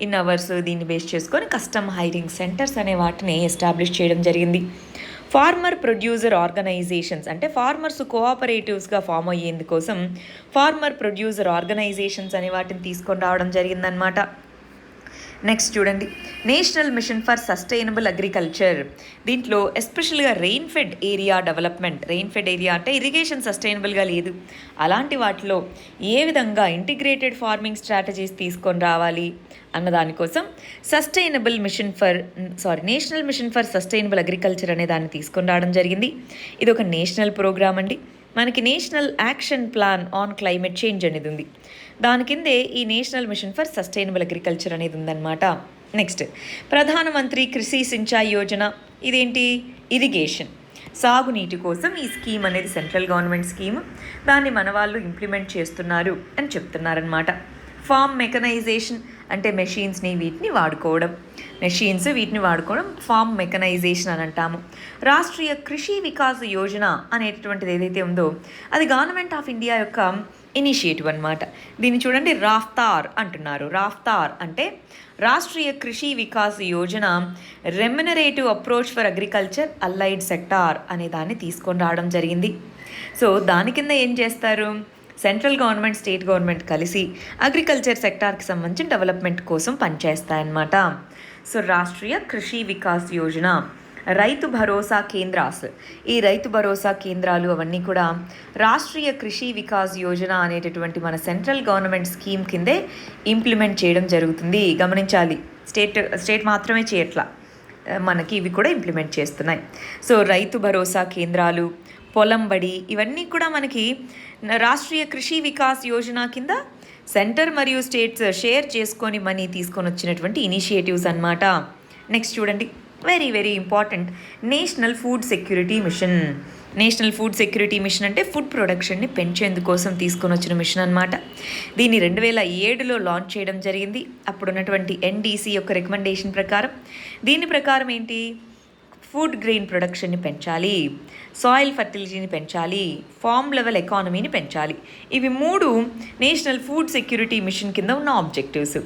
ఇన్ అవర్స్ దీన్ని బేస్ చేసుకొని కస్టమ్ హైరింగ్ సెంటర్స్ అనే వాటిని ఎస్టాబ్లిష్ చేయడం జరిగింది. ఫార్మర్ ప్రొడ్యూసర్ ఆర్గనైజేషన్స్ అంటే ఫార్మర్స్ కోఆపరేటివ్స్గా ఫామ్ అయ్యేందుకోసం ఫార్మర్ ప్రొడ్యూసర్ ఆర్గనైజేషన్స్ అనే వాటిని తీసుకొని రావడం జరిగిందనమాట. నెక్స్ట్ చూడండి, national mission for sustainable agriculture. దీంట్లో ఎస్పెషల్గా rain fed area development. Rain fed area అంటే ఇరిగేషన్ సస్టైనబుల్గా లేదు, అలాంటి వాటిలో ఏ విధంగా ఇంటిగ్రేటెడ్ ఫార్మింగ్ స్ట్రాటజీస్ తీసుకొని రావాలి అన్న దానికోసం national mission for sustainable agriculture అనే దాన్ని తీసుకొని రావడం జరిగింది. ఇది ఒక నేషనల్ ప్రోగ్రామ్ అండి. మనకి national action plan on climate change అనేది ఉంది. దాని కిందే ఈ national mission for sustainable agriculture అనేది ఉందన్నమాట. నెక్స్ట్, ప్రధానమంత్రి కృషి సించాయి యోజన. ఇదేంటి? ఇరిగేషన్, సాగునీటి కోసం ఈ స్కీమ్ అనేది సెంట్రల్ గవర్నమెంట్ స్కీమ్. దాన్ని మన వాళ్ళు ఇంప్లిమెంట్ చేస్తున్నారు అని చెప్తున్నారనమాట. ఫార్మ్ మెకనైజేషన్ అంటే వీటిని వాడుకోవడం ఫార్మ్ మెకనైజేషన్ అని అంటాము. రాష్ట్రీయ కృషి వికాస్ యోజన అనేటటువంటిది ఏదైతే ఉందో అది గవర్నమెంట్ ఆఫ్ ఇండియా యొక్క ఇనిషియేటివ్ అనమాట. దీన్ని చూడండి, రాఫ్తార్ అంటున్నారు. రాఫ్తార్ అంటే Rashtriya Krishi Vikas Yojana remunerative approach for agriculture allied sector అనే దాన్ని తీసుకొని రావడం జరిగింది. సో దాని కింద ఏం చేస్తారు? సెంట్రల్ గవర్నమెంట్, స్టేట్ గవర్నమెంట్ కలిసి అగ్రికల్చర్ సెక్టార్కి సంబంధించిన డెవలప్మెంట్ కోసం పనిచేస్తాయన్నమాట. సో రాష్ట్రీయ కృషి వికాస్ యోజన, రైతు భరోసా కేంద్రాస్. ఈ రైతు భరోసా కేంద్రాలు అవన్నీ కూడా రాష్ట్రీయ కృషి వికాస్ యోజన అనేటటువంటి మన సెంట్రల్ గవర్నమెంట్ స్కీమ్ కిందే ఇంప్లిమెంట్ చేయడం జరుగుతుంది. గమనించాలి, స్టేట్ మాత్రమే చేయట్లా, మనకి ఇవి కూడా ఇంప్లిమెంట్ చేస్తున్నాయి. సో రైతు భరోసా కేంద్రాలు, పొలం బడి, ఇవన్నీ కూడా మనకి రాష్ట్రీయ కృషి వికాస్ యోజన కింద సెంటర్ మరియు స్టేట్స్ షేర్ చేసుకొని మనీ తీసుకొని వచ్చినటువంటి ఇనిషియేటివ్స్ అన్నమాట. నెక్స్ట్ చూడండి, very very important, national food security mission. National food security mission అంటే ఫుడ్ ప్రొడక్షన్ని పెంచేందుకోసం తీసుకొని వచ్చిన మిషన్ అనమాట. దీన్ని 2007లో లాంచ్ చేయడం జరిగింది. అప్పుడున్నటువంటి ఎన్డీసీ యొక్క రికమెండేషన్ ప్రకారం. దీని ప్రకారం ఏంటి? ఫుడ్ గ్రెయిన్ ప్రొడక్షన్ని పెంచాలి, సాయిల్ ఫర్టిలిటీని పెంచాలి, ఫార్మ్ లెవెల్ ఎకానమీని పెంచాలి. ఇవి 3 నేషనల్ ఫుడ్ సెక్యూరిటీ మిషన్ కింద ఉన్న objectives.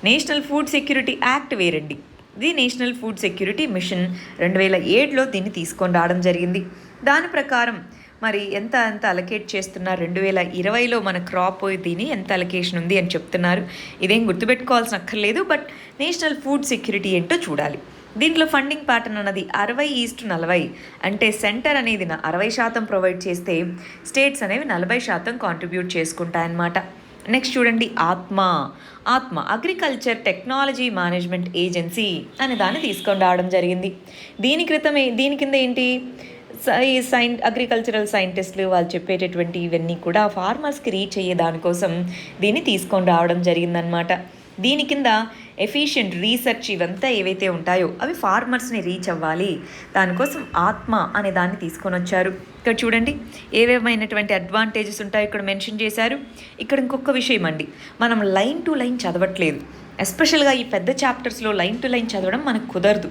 National food security act వేరండి, ఇది నేషనల్ ఫుడ్ సెక్యూరిటీ మిషన్ 2007లో దీన్ని తీసుకొని రావడం జరిగింది. దాని ప్రకారం మరి ఎంత అలకేట్ చేస్తున్నారు? 2020లో మన క్రాప్ దీని ఎంత అలకేషన్ ఉంది అని చెప్తున్నారు. ఇదేం గుర్తుపెట్టుకోవాల్సిన అక్కర్లేదు, బట్ నేషనల్ ఫుడ్ సెక్యూరిటీ ఏంటో చూడాలి. దీంట్లో ఫండింగ్ ప్యాటర్న్ అన్నది 60:40, అంటే సెంటర్ అనేది 60% ప్రొవైడ్ చేస్తే స్టేట్స్ అనేవి 40% కాంట్రిబ్యూట్ చేసుకుంటాయన్నమాట. నెక్స్ట్ చూడండి, ఆత్మ అగ్రికల్చర్ టెక్నాలజీ మేనేజ్మెంట్ ఏజెన్సీ అనే దాన్ని తీసుకొని రావడం జరిగింది. దీని కింద ఏంటి? ఈ అగ్రికల్చరల్ సైంటిస్టులు వాళ్ళు చెప్పేటటువంటి ఇవన్నీ కూడా ఫార్మర్స్కి రీచ్ అయ్యే దానికోసం దీన్ని తీసుకొని రావడం జరిగిందనమాట. దీని కింద ఎఫిషియెంట్ రీసెర్చ్ ఇవంతా ఏవైతే ఉంటాయో అవి ఫార్మర్స్ని రీచ్ అవ్వాలి, దానికోసం ఆత్మ అనే దాన్ని తీసుకొని వచ్చారు. ఇక్కడ చూడండి ఏవేమైనటువంటి అడ్వాంటేజెస్ ఉంటాయో ఇక్కడ మెన్షన్ చేశారు. ఇక్కడ ఇంకొక విషయం అండి, మనం లైన్ టు లైన్ చదవట్లేదు. ఎస్పెషల్గా ఈ పెద్ద చాప్టర్స్లో లైన్ టు లైన్ చదవడం మనకు కుదరదు.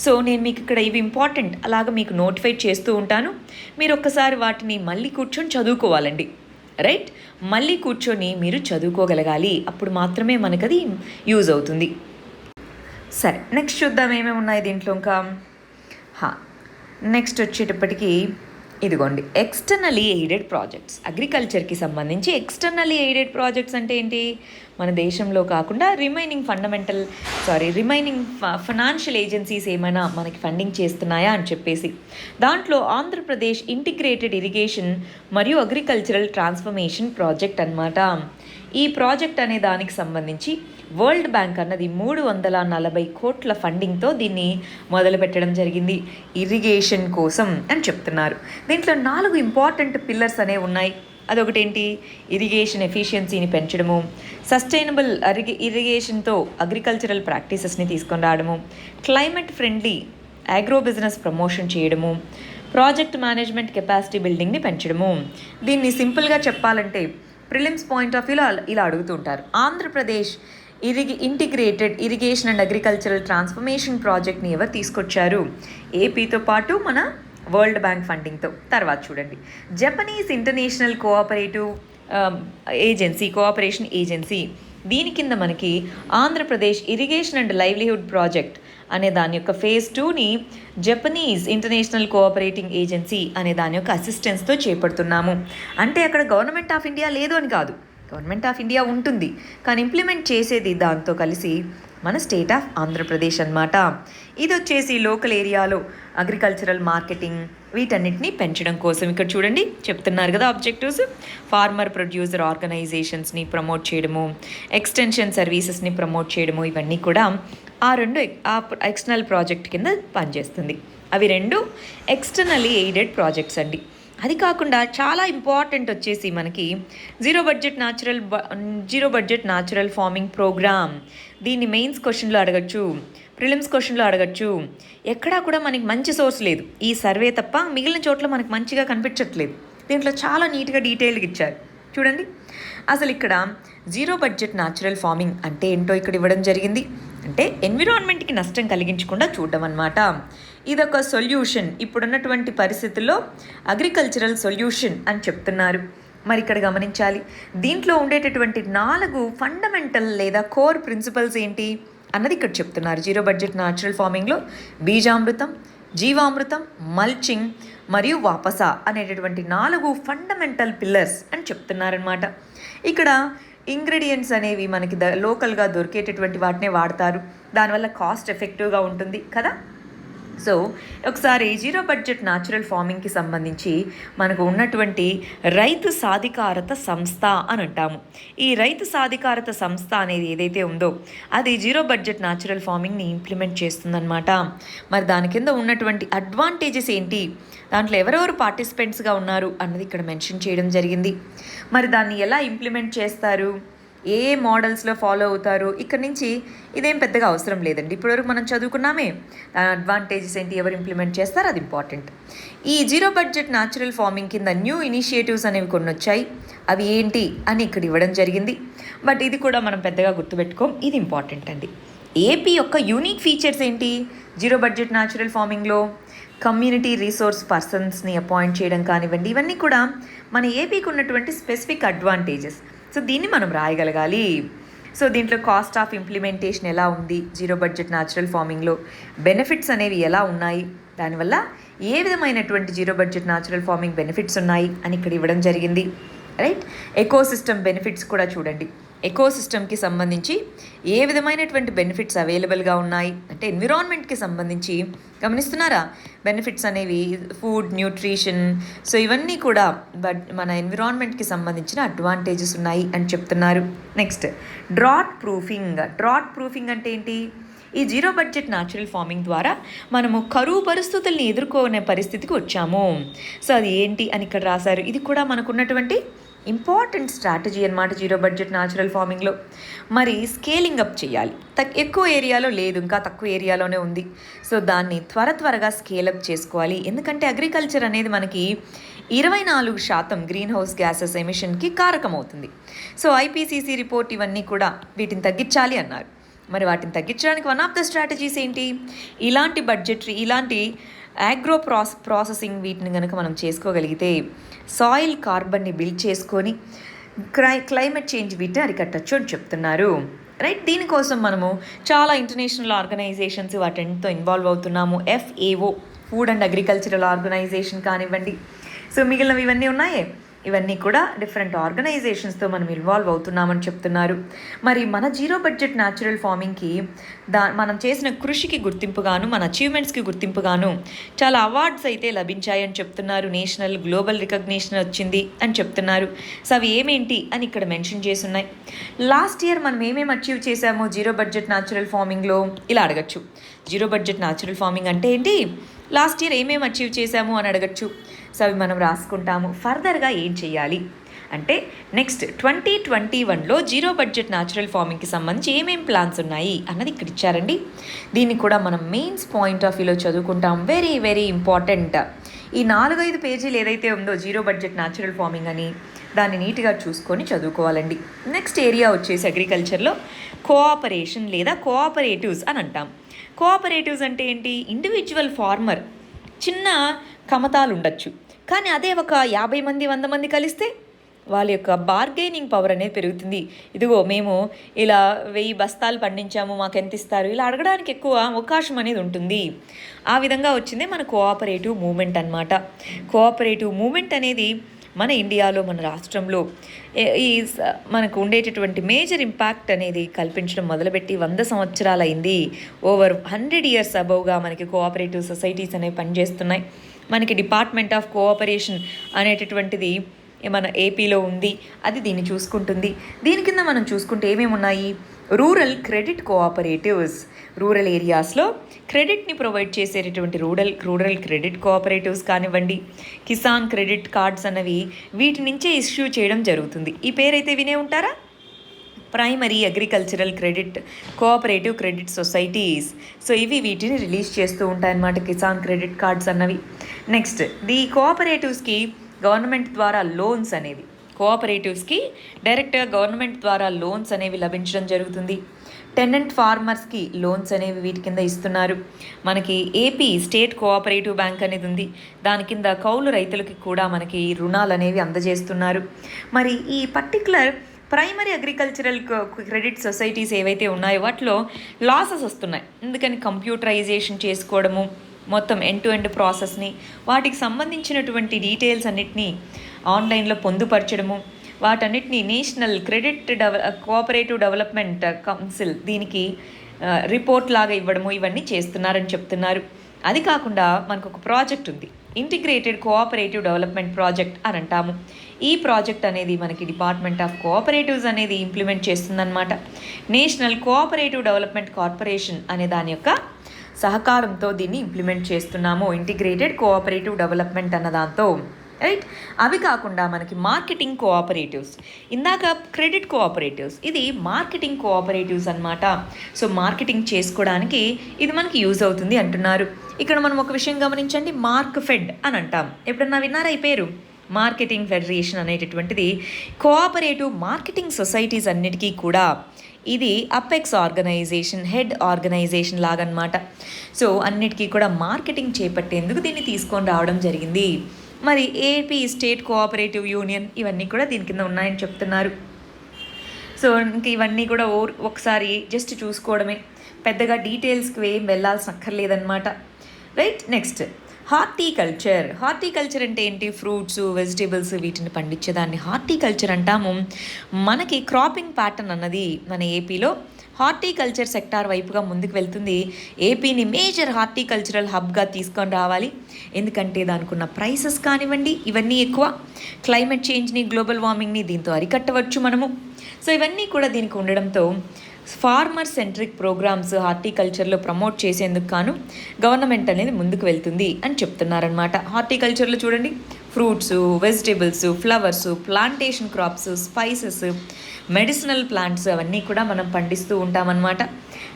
సో నేను మీకు ఇక్కడ ఇవి ఇంపార్టెంట్ అలాగా మీకు నోటిఫై చేస్తూ ఉంటాను. మీరు ఒక్కసారి వాటిని మళ్ళీ కూర్చొని చదువుకోవాలండి. రైట్. మళ్ళీ కూర్చొని మీరు చదువుకోగలగాలి, అప్పుడు మాత్రమే మనకది యూజ్ అవుతుంది. సరే, నెక్స్ట్ చూద్దాం ఏమేమి ఉన్నాయి దీంట్లో ఇంకా. నెక్స్ట్ వచ్చేటప్పటికి ఇదిగోండి, ఎక్స్టర్నలీ ఎయిడెడ్ ప్రాజెక్ట్స్. అగ్రికల్చర్కి సంబంధించి ఎక్స్టర్నలీ ఎయిడెడ్ ప్రాజెక్ట్స్ అంటే ఏంటి? మన దేశంలో కాకుండా రిమైనింగ్ ఫైనాన్షియల్ ఏజెన్సీస్ ఏమైనా మనకి ఫండింగ్ చేస్తున్నాయా అని చెప్పేసి. దాంట్లో ఆంధ్రప్రదేశ్ ఇంటిగ్రేటెడ్ ఇరిగేషన్ మరియు అగ్రికల్చరల్ ట్రాన్స్ఫర్మేషన్ ప్రాజెక్ట్ అన్నమాట. ఈ ప్రాజెక్ట్ అనే దానికి సంబంధించి వరల్డ్ బ్యాంక్ అన్నది 340 కోట్ల ఫండింగ్తో దీన్ని మొదలుపెట్టడం జరిగింది ఇరిగేషన్ కోసం అని చెప్తున్నారు. దీంట్లో 4 ఇంపార్టెంట్ పిల్లర్స్ అనేవి ఉన్నాయి. అదొకటేంటి? ఇరిగేషన్ ఎఫిషియన్సీని పెంచడము, సస్టైనబుల్ ఇరిగేషన్తో అగ్రికల్చరల్ ప్రాక్టీసెస్ని తీసుకొని రావడము, climate friendly agro business promotion చేయడము, ప్రాజెక్ట్ మేనేజ్మెంట్ కెపాసిటీ బిల్డింగ్ని పెంచడము. దీన్ని సింపుల్గా చెప్పాలంటే ప్రిలిమ్స్ పాయింట్ ఆఫ్ వ్యూలో ఇలా అడుగుతుంటారు. Andhra Pradesh integrated irrigation and agricultural transformation ప్రాజెక్ట్ని ఎవరు తీసుకొచ్చారు? ఏపీతో పాటు మన వరల్డ్ బ్యాంక్ ఫండింగ్తో. తర్వాత చూడండి, జపనీస్ ఇంటర్నేషనల్ కోఆపరేషన్ ఏజెన్సీ. దీని కింద మనకి Andhra Pradesh irrigation and livelihood project అనే దాని యొక్క ఫేజ్ 2ని జపనీస్ ఇంటర్నేషనల్ కోఆపరేటింగ్ ఏజెన్సీ అనే దాని యొక్క అసిస్టెన్స్తో చేపడుతున్నాము. అంటే అక్కడ గవర్నమెంట్ ఆఫ్ ఇండియా లేదు అని కాదు, గవర్నమెంట్ ఆఫ్ ఇండియా ఉంటుంది, కానీ ఇంప్లిమెంట్ చేసేది దాంతో కలిసి మన స్టేట్ ఆఫ్ ఆంధ్రప్రదేశ్ అన్నమాట. ఇది వచ్చేసి లోకల్ ఏరియాలో అగ్రికల్చరల్ మార్కెటింగ్ వీటన్నిటిని పెంచడం కోసం. ఇక్కడ చూడండి చెప్తున్నారు కదా ఆబ్జెక్టివ్స్. ఫార్మర్ ప్రొడ్యూసర్ ఆర్గనైజేషన్స్ని ప్రమోట్ చేయడము, ఎక్స్టెన్షన్ సర్వీసెస్ని ప్రమోట్ చేయడము, ఇవన్నీ కూడా ఆ ఎక్స్టర్నల్ ప్రాజెక్ట్ కింద పనిచేస్తుంది. అవి 2 ఎక్స్టర్నల్లీ ఎయిడెడ్ ప్రాజెక్ట్స్ అండి. అది కాకుండా చాలా ఇంపార్టెంట్ వచ్చేసి మనకి zero budget natural farming programme. దీన్ని మెయిన్స్ క్వశ్చన్లో అడగచ్చు, ప్రిలిమ్స్ క్వశ్చన్లో అడగచ్చు. ఎక్కడా కూడా మనకి మంచి సోర్స్ లేదు, ఈ సర్వే తప్ప మిగిలిన చోట్ల మనకు మంచిగా కనిపించట్లేదు. దీంట్లో చాలా నీట్గా డీటెయిల్గా ఇచ్చారు చూడండి. అసలు ఇక్కడ జీరో బడ్జెట్ న్యాచురల్ ఫార్మింగ్ అంటే ఏంటో ఇక్కడ ఇవ్వడం జరిగింది. అంటే ఎన్విరాన్మెంట్కి నష్టం కలిగించకుండా చూడడం అన్నమాట. ఇదొక సొల్యూషన్, ఇప్పుడున్నటువంటి పరిస్థితుల్లో అగ్రికల్చరల్ సొల్యూషన్ అని చెప్తున్నారు. మరి ఇక్కడ గమనించాలి, దీంట్లో ఉండేటటువంటి 4 ఫండమెంటల్ లేదా కోర్ ప్రిన్సిపల్స్ ఏంటి అన్నది ఇక్కడ చెప్తున్నారు. జీరో బడ్జెట్ న్యాచురల్ ఫార్మింగ్లో బీజామృతం, జీవామృతం, మల్చింగ్ మరియు వాపస అనేటటువంటి 4 ఫండమెంటల్ పిల్లర్స్ అని చెప్తున్నారనమాట. ఇక్కడ ఇంగ్రీడియంట్స్ అనేవి మనకి లోకల్గా దొరికేటటువంటి వాటినే వాడతారు, దానివల్ల కాస్ట్ ఎఫెక్టివ్గా ఉంటుంది కదా. సో ఒకసారి జీరో బడ్జెట్ న్యాచురల్ ఫార్మింగ్కి సంబంధించి మనకు ఉన్నటువంటి రైతు సాధికారత సంస్థ అని అంటాము. ఈ రైతు సాధికారత సంస్థ అనేది ఏదైతే ఉందో అది జీరో బడ్జెట్ న్యాచురల్ ఫార్మింగ్ని ఇంప్లిమెంట్ చేస్తుందన్నమాట. మరి దాని కింద ఉన్నటువంటి అడ్వాంటేజెస్ ఏంటి, దాంట్లో ఎవరెవరు పార్టిసిపెంట్స్గా ఉన్నారు అన్నది ఇక్కడ మెన్షన్ చేయడం జరిగింది. మరి దాన్ని ఎలా ఇంప్లిమెంట్ చేస్తారు, ఏ మోడల్స్లో ఫాలో అవుతారు, ఇక్కడ నుంచి ఇదేం పెద్దగా అవసరం లేదండి, ఇప్పటివరకు మనం చదువుకున్నామే. దాని అడ్వాంటేజెస్ ఏంటి, ఎవరు ఇంప్లిమెంట్ చేస్తారు, అది ఇంపార్టెంట్. ఈ జీరో బడ్జెట్ న్యాచురల్ ఫార్మింగ్ కింద న్యూ ఇనిషియేటివ్స్ అనేవి కొన్ని వచ్చాయి, అవి ఏంటి అని ఇక్కడ ఇవ్వడం జరిగింది. బట్ ఇది కూడా మనం పెద్దగా గుర్తుపెట్టుకోం, ఇది ఇంపార్టెంట్ అండి. ఏపీ యొక్క యూనిక్ ఫీచర్స్ ఏంటి జీరో బడ్జెట్ న్యాచురల్ ఫార్మింగ్లో? కమ్యూనిటీ రీసోర్స్ పర్సన్స్ని అపాయింట్ చేయడం కానివ్వండి, ఇవన్నీ కూడా మన ఏపీకి ఉన్నటువంటి స్పెసిఫిక్ అడ్వాంటేజెస్. సో దీన్ని మనం రాయగలగాలి. సో దీంట్లో కాస్ట్ ఆఫ్ ఇంప్లిమెంటేషన్ ఎలా ఉంది, జీరో బడ్జెట్ న్యాచురల్ ఫార్మింగ్లో బెనిఫిట్స్ అనేవి ఎలా ఉన్నాయి, దానివల్ల ఏ విధమైనటువంటి zero budget natural farming benefits ఉన్నాయి అని ఇక్కడ ఇవ్వడం జరిగింది. రైట్. ఎకోసిస్టమ్ బెనిఫిట్స్ కూడా చూడండి, ఎకోసిస్టమ్కి సంబంధించి ఏ విధమైనటువంటి బెనిఫిట్స్ అవైలబుల్గా ఉన్నాయి అంటే ఎన్విరాన్మెంట్కి సంబంధించి గమనిస్తున్నారా, బెనిఫిట్స్ అనేవి ఫుడ్, న్యూట్రిషన్, సో ఇవన్నీ కూడా మన ఎన్విరాన్మెంట్కి సంబంధించిన అడ్వాంటేజెస్ ఉన్నాయి అని చెప్తున్నారు. నెక్స్ట్ డ్రాట్ ప్రూఫింగ్ అంటే ఏంటి? ఈ జీరో బడ్జెట్ న్యాచురల్ ఫార్మింగ్ ద్వారా మనము కరువు పరిస్థితుల్ని ఎదుర్కొనే పరిస్థితికి వచ్చాము. సో అది ఏంటి అని ఇక్కడ రాశారు. ఇది కూడా మనకున్నటువంటి ఇంపార్టెంట్ స్ట్రాటజీ అన్నమాట జీరో బడ్జెట్ న్యాచురల్ ఫార్మింగ్లో. మరి స్కేలింగ్ అప్ చేయాలి, ఎక్కువ ఏరియాలో లేదు, ఇంకా తక్కువ ఏరియాలోనే ఉంది. సో దాన్ని త్వరగా స్కేలప్ చేసుకోవాలి. ఎందుకంటే అగ్రికల్చర్ అనేది మనకి 24% గ్రీన్ హౌస్ గ్యాసెస్ ఎమిషన్కి కారకమవుతుంది. సో ఐపీసీసీ రిపోర్ట్ ఇవన్నీ కూడా వీటిని తగ్గించాలి అన్నారు. మరి వాటిని తగ్గించడానికి వన్ ఆఫ్ ద స్ట్రాటజీస్ ఏంటి? ఇలాంటి ఆగ్రో ప్రాసెసింగ్ వీటిని కనుక మనం చేసుకోగలిగితే సాయిల్ కార్బన్ని బిల్డ్ చేసుకొని క్లైమేట్ చేంజ్ వీటిని అరికట్టచ్చు అని చెప్తున్నారు. రైట్, దీనికోసం మనము చాలా ఇంటర్నేషనల్ ఆర్గనైజేషన్స్ వాటితో ఇన్వాల్వ్ అవుతున్నాము. FAO, food and agricultural organisation కానివ్వండి, సో మిగిలినవి ఇవన్నీ ఉన్నాయే, ఇవన్నీ కూడా డిఫరెంట్ ఆర్గనైజేషన్స్తో మనం ఇన్వాల్వ్ అవుతున్నామని చెప్తున్నారు. మరి మన జీరో బడ్జెట్ న్యాచురల్ ఫార్మింగ్కి మనం చేసిన కృషికి గుర్తింపుగాను, మన అచీవ్మెంట్స్కి గుర్తింపుగాను చాలా అవార్డ్స్ అయితే లభించాయని చెప్తున్నారు. నేషనల్, గ్లోబల్ రికగ్నిషన్ వచ్చింది అని చెప్తున్నారు. సో అవి ఏమేంటి అని ఇక్కడ మెన్షన్ చేసి ఉన్నాయి. లాస్ట్ ఇయర్ మనం ఏమేమి అచీవ్ చేశామో జీరో బడ్జెట్ న్యాచురల్ ఫార్మింగ్లో ఇలా అడగచ్చు. జీరో బడ్జెట్ న్యాచురల్ ఫార్మింగ్ అంటే ఏంటి, లాస్ట్ ఇయర్ ఏమేమి అచీవ్ చేశాము అని అడగచ్చు. సో అవి మనం రాసుకుంటాము. ఫర్దర్గా ఏం చేయాలి అంటే నెక్స్ట్ 2021లో జీరో బడ్జెట్ న్యాచురల్ ఫార్మింగ్కి సంబంధించి ఏమేమి ప్లాన్స్ ఉన్నాయి అన్నది ఇక్కడ ఇచ్చారండి. దీన్ని కూడా మనం మెయిన్స్ పాయింట్ ఆఫ్ వ్యూలో చదువుకుంటాం. Very very important. ఈ 4-5 పేజీలు ఏదైతే ఉందో జీరో బడ్జెట్ న్యాచురల్ ఫార్మింగ్ అని, దాన్ని నీట్గా చూసుకొని చదువుకోవాలండి. నెక్స్ట్ ఏరియా వచ్చేసి అగ్రికల్చర్లో కోఆపరేషన్ లేదా కోఆపరేటివ్స్ అని అంటాం. కోఆపరేటివ్స్ అంటే ఏంటి, ఇండివిజువల్ ఫార్మర్ చిన్న కమతాలు ఉండొచ్చు, కానీ అదే ఒక 50 మంది 100 మంది కలిస్తే వాళ్ళ యొక్క బార్గెనింగ్ పవర్ అనేది పెరుగుతుంది. ఇదిగో మేము ఇలా 1000 బస్తాలు పండించాము, మాకు ఎంత ఇస్తారు, ఇలా అడగడానికి ఎక్కువ అవకాశం అనేది ఉంటుంది. ఆ విధంగా వచ్చిందే మన కోఆపరేటివ్ మూమెంట్ అన్నమాట. కోఆపరేటివ్ మూమెంట్ అనేది మన ఇండియాలో, మన రాష్ట్రంలో మనకు ఉండేటటువంటి మేజర్ ఇంపాక్ట్ అనేది కల్పించడం మొదలుపెట్టి 100 సంవత్సరాలు అయింది. ఓవర్ 100 years అబౌవ్గా మనకి కోఆపరేటివ్ సొసైటీస్ అనేవి పనిచేస్తున్నాయి. మనకి డిపార్ట్మెంట్ ఆఫ్ కోఆపరేషన్ అనేటటువంటిది మన ఏపీలో ఉంది, అది దీన్ని చూసుకుంటుంది. దీని కింద మనం చూసుకుంటే ఏమేమి ఉన్నాయి, రూరల్ క్రెడిట్ కోఆపరేటివ్స్, రూరల్ ఏరియాస్లో క్రెడిట్ని ప్రొవైడ్ చేసేటటువంటి రూరల్ క్రెడిట్ కోఆపరేటివ్స్ కానివ్వండి, కిసాన్ క్రెడిట్ కార్డ్స్ అన్నవి వీటి నుంచే ఇష్యూ చేయడం జరుగుతుంది. ఈ పేరైతే వినే ఉంటారా, primary agricultural credit cooperative credit societies. So ఇవి వీటిని రిలీజ్ చేస్తూ ఉంటాయన్నమాట, కిసాన్ క్రెడిట్ కార్డ్స్ అన్నవి. నెక్స్ట్ ది కోఆపరేటివ్స్కి గవర్నమెంట్ ద్వారా లోన్స్ అనేవి, కోఆపరేటివ్స్కి డైరెక్ట్గా గవర్నమెంట్ ద్వారా లోన్స్ అనేవి లభించడం జరుగుతుంది. టెనెంట్ ఫార్మర్స్కి లోన్స్ అనేవి వీటి కింద ఇస్తున్నారు. మనకి ఏపీ స్టేట్ కోఆపరేటివ్ బ్యాంక్ అనేది ఉంది, దాని కింద కౌలు రైతులకి కూడా మనకి రుణాలు అనేవి అందజేస్తున్నారు. మరి ఈ particular primary agricultural credit societies ఏవైతే ఉన్నాయో వాటిలో లాసెస్ వస్తున్నాయి. ఎందుకని కంప్యూటరైజేషన్ చేసుకోవడము, మొత్తం ఎండ్ టు ఎండ్ ప్రాసెస్ని, వాటికి సంబంధించినటువంటి డీటెయిల్స్ అన్నిటినీ ఆన్లైన్లో పొందుపరచడము, వాటన్నిటిని national credit cooperative development council దీనికి రిపోర్ట్ లాగా ఇవ్వడము, ఇవన్నీ చేస్తున్నారని చెప్తున్నారు. అది కాకుండా మనకు ఒక ప్రాజెక్ట్ ఉంది, ఇంటిగ్రేటెడ్ కోఆపరేటివ్ డెవలప్మెంట్ ప్రాజెక్ట్ అని అంటాము. ఈ ప్రాజెక్ట్ అనేది మనకి డిపార్ట్మెంట్ ఆఫ్ కోఆపరేటివ్స్ అనేది ఇంప్లిమెంట్ చేస్తుందన్నమాట. నేషనల్ కోఆపరేటివ్ డెవలప్మెంట్ కార్పొరేషన్ అనే దాని యొక్క సహకారంతో దీన్ని ఇంప్లిమెంట్ చేస్తున్నాము, ఇంటిగ్రేటెడ్ కోఆపరేటివ్ డెవలప్మెంట్ అన్న దాంతో. రైట్, అవి కాకుండా మనకి మార్కెటింగ్ కోఆపరేటివ్స్, ఇందాక క్రెడిట్ కోఆపరేటివ్స్, ఇది మార్కెటింగ్ కోఆపరేటివ్స్ అన్నమాట. సో మార్కెటింగ్ చేసుకోవడానికి ఇది మనకి యూజ్ అవుతుంది అంటున్నారు. ఇక్కడ మనం ఒక విషయం గమనించండి, మార్క్ ఫెడ్ అని అంటాం. ఎప్పుడన్నా విన్నారా ఈ పేరు? మార్కెటింగ్ ఫెడరేషన్ అనేటటువంటిది కోఆపరేటివ్ మార్కెటింగ్ సొసైటీస్ అన్నిటికీ కూడా ఇది అపెక్స్ ఆర్గనైజేషన్, హెడ్ ఆర్గనైజేషన్ లాగా అనమాట. సో అన్నిటికీ కూడా మార్కెటింగ్ చేపట్టేందుకు దీన్ని తీసుకొని రావడం జరిగింది. మరి ఏపీ స్టేట్ కోఆపరేటివ్ యూనియన్ ఇవన్నీ కూడా దీని కింద ఉన్నాయని చెప్తున్నారు. సో ఇంక ఇవన్నీ కూడా ఒకసారి జస్ట్ చూసుకోవడమే, పెద్దగా డీటెయిల్స్కి ఏం వెళ్ళాల్సిన అక్కర్లేదన్నమాట. Right, next horticulture. హార్టికల్చర్ అంటే ఏంటి, ఫ్రూట్స్ వెజిటేబుల్స్ వీటిని పండించేదాన్ని హార్టికల్చర్ అంటాము. మనకి క్రాపింగ్ ప్యాటర్న్ అన్నది మన ఏపీలో హార్టికల్చర్ సెక్టార్ వైపుగా ముందుకు వెళ్తుంది. ఏపీని మేజర్ హార్టికల్చరల్ హబ్గా తీసుకొని రావాలి. ఎందుకంటే దానికి ఉన్న ప్రైసెస్ కానివ్వండి ఇవన్నీ ఎక్కువ, క్లైమేట్ చేంజ్ని, గ్లోబల్ వార్మింగ్ని దీంతో అరికట్టవచ్చు మనము. సో ఇవన్నీ కూడా దీనికి ఉండడంతో ఫార్మర్ సెంట్రిక్ ప్రోగ్రామ్స్ హార్టికల్చర్లో ప్రమోట్ చేసేందుకు గాను గవర్నమెంట్ అనేది ముందుకు వెళ్తుంది అని చెప్తున్నారనమాట. హార్టికల్చర్లో చూడండి, fruits, vegetables, flowers, plantation crops, spices, medicinal plants అవన్నీ కూడా మనం పండిస్తూ ఉంటామన్నమాట.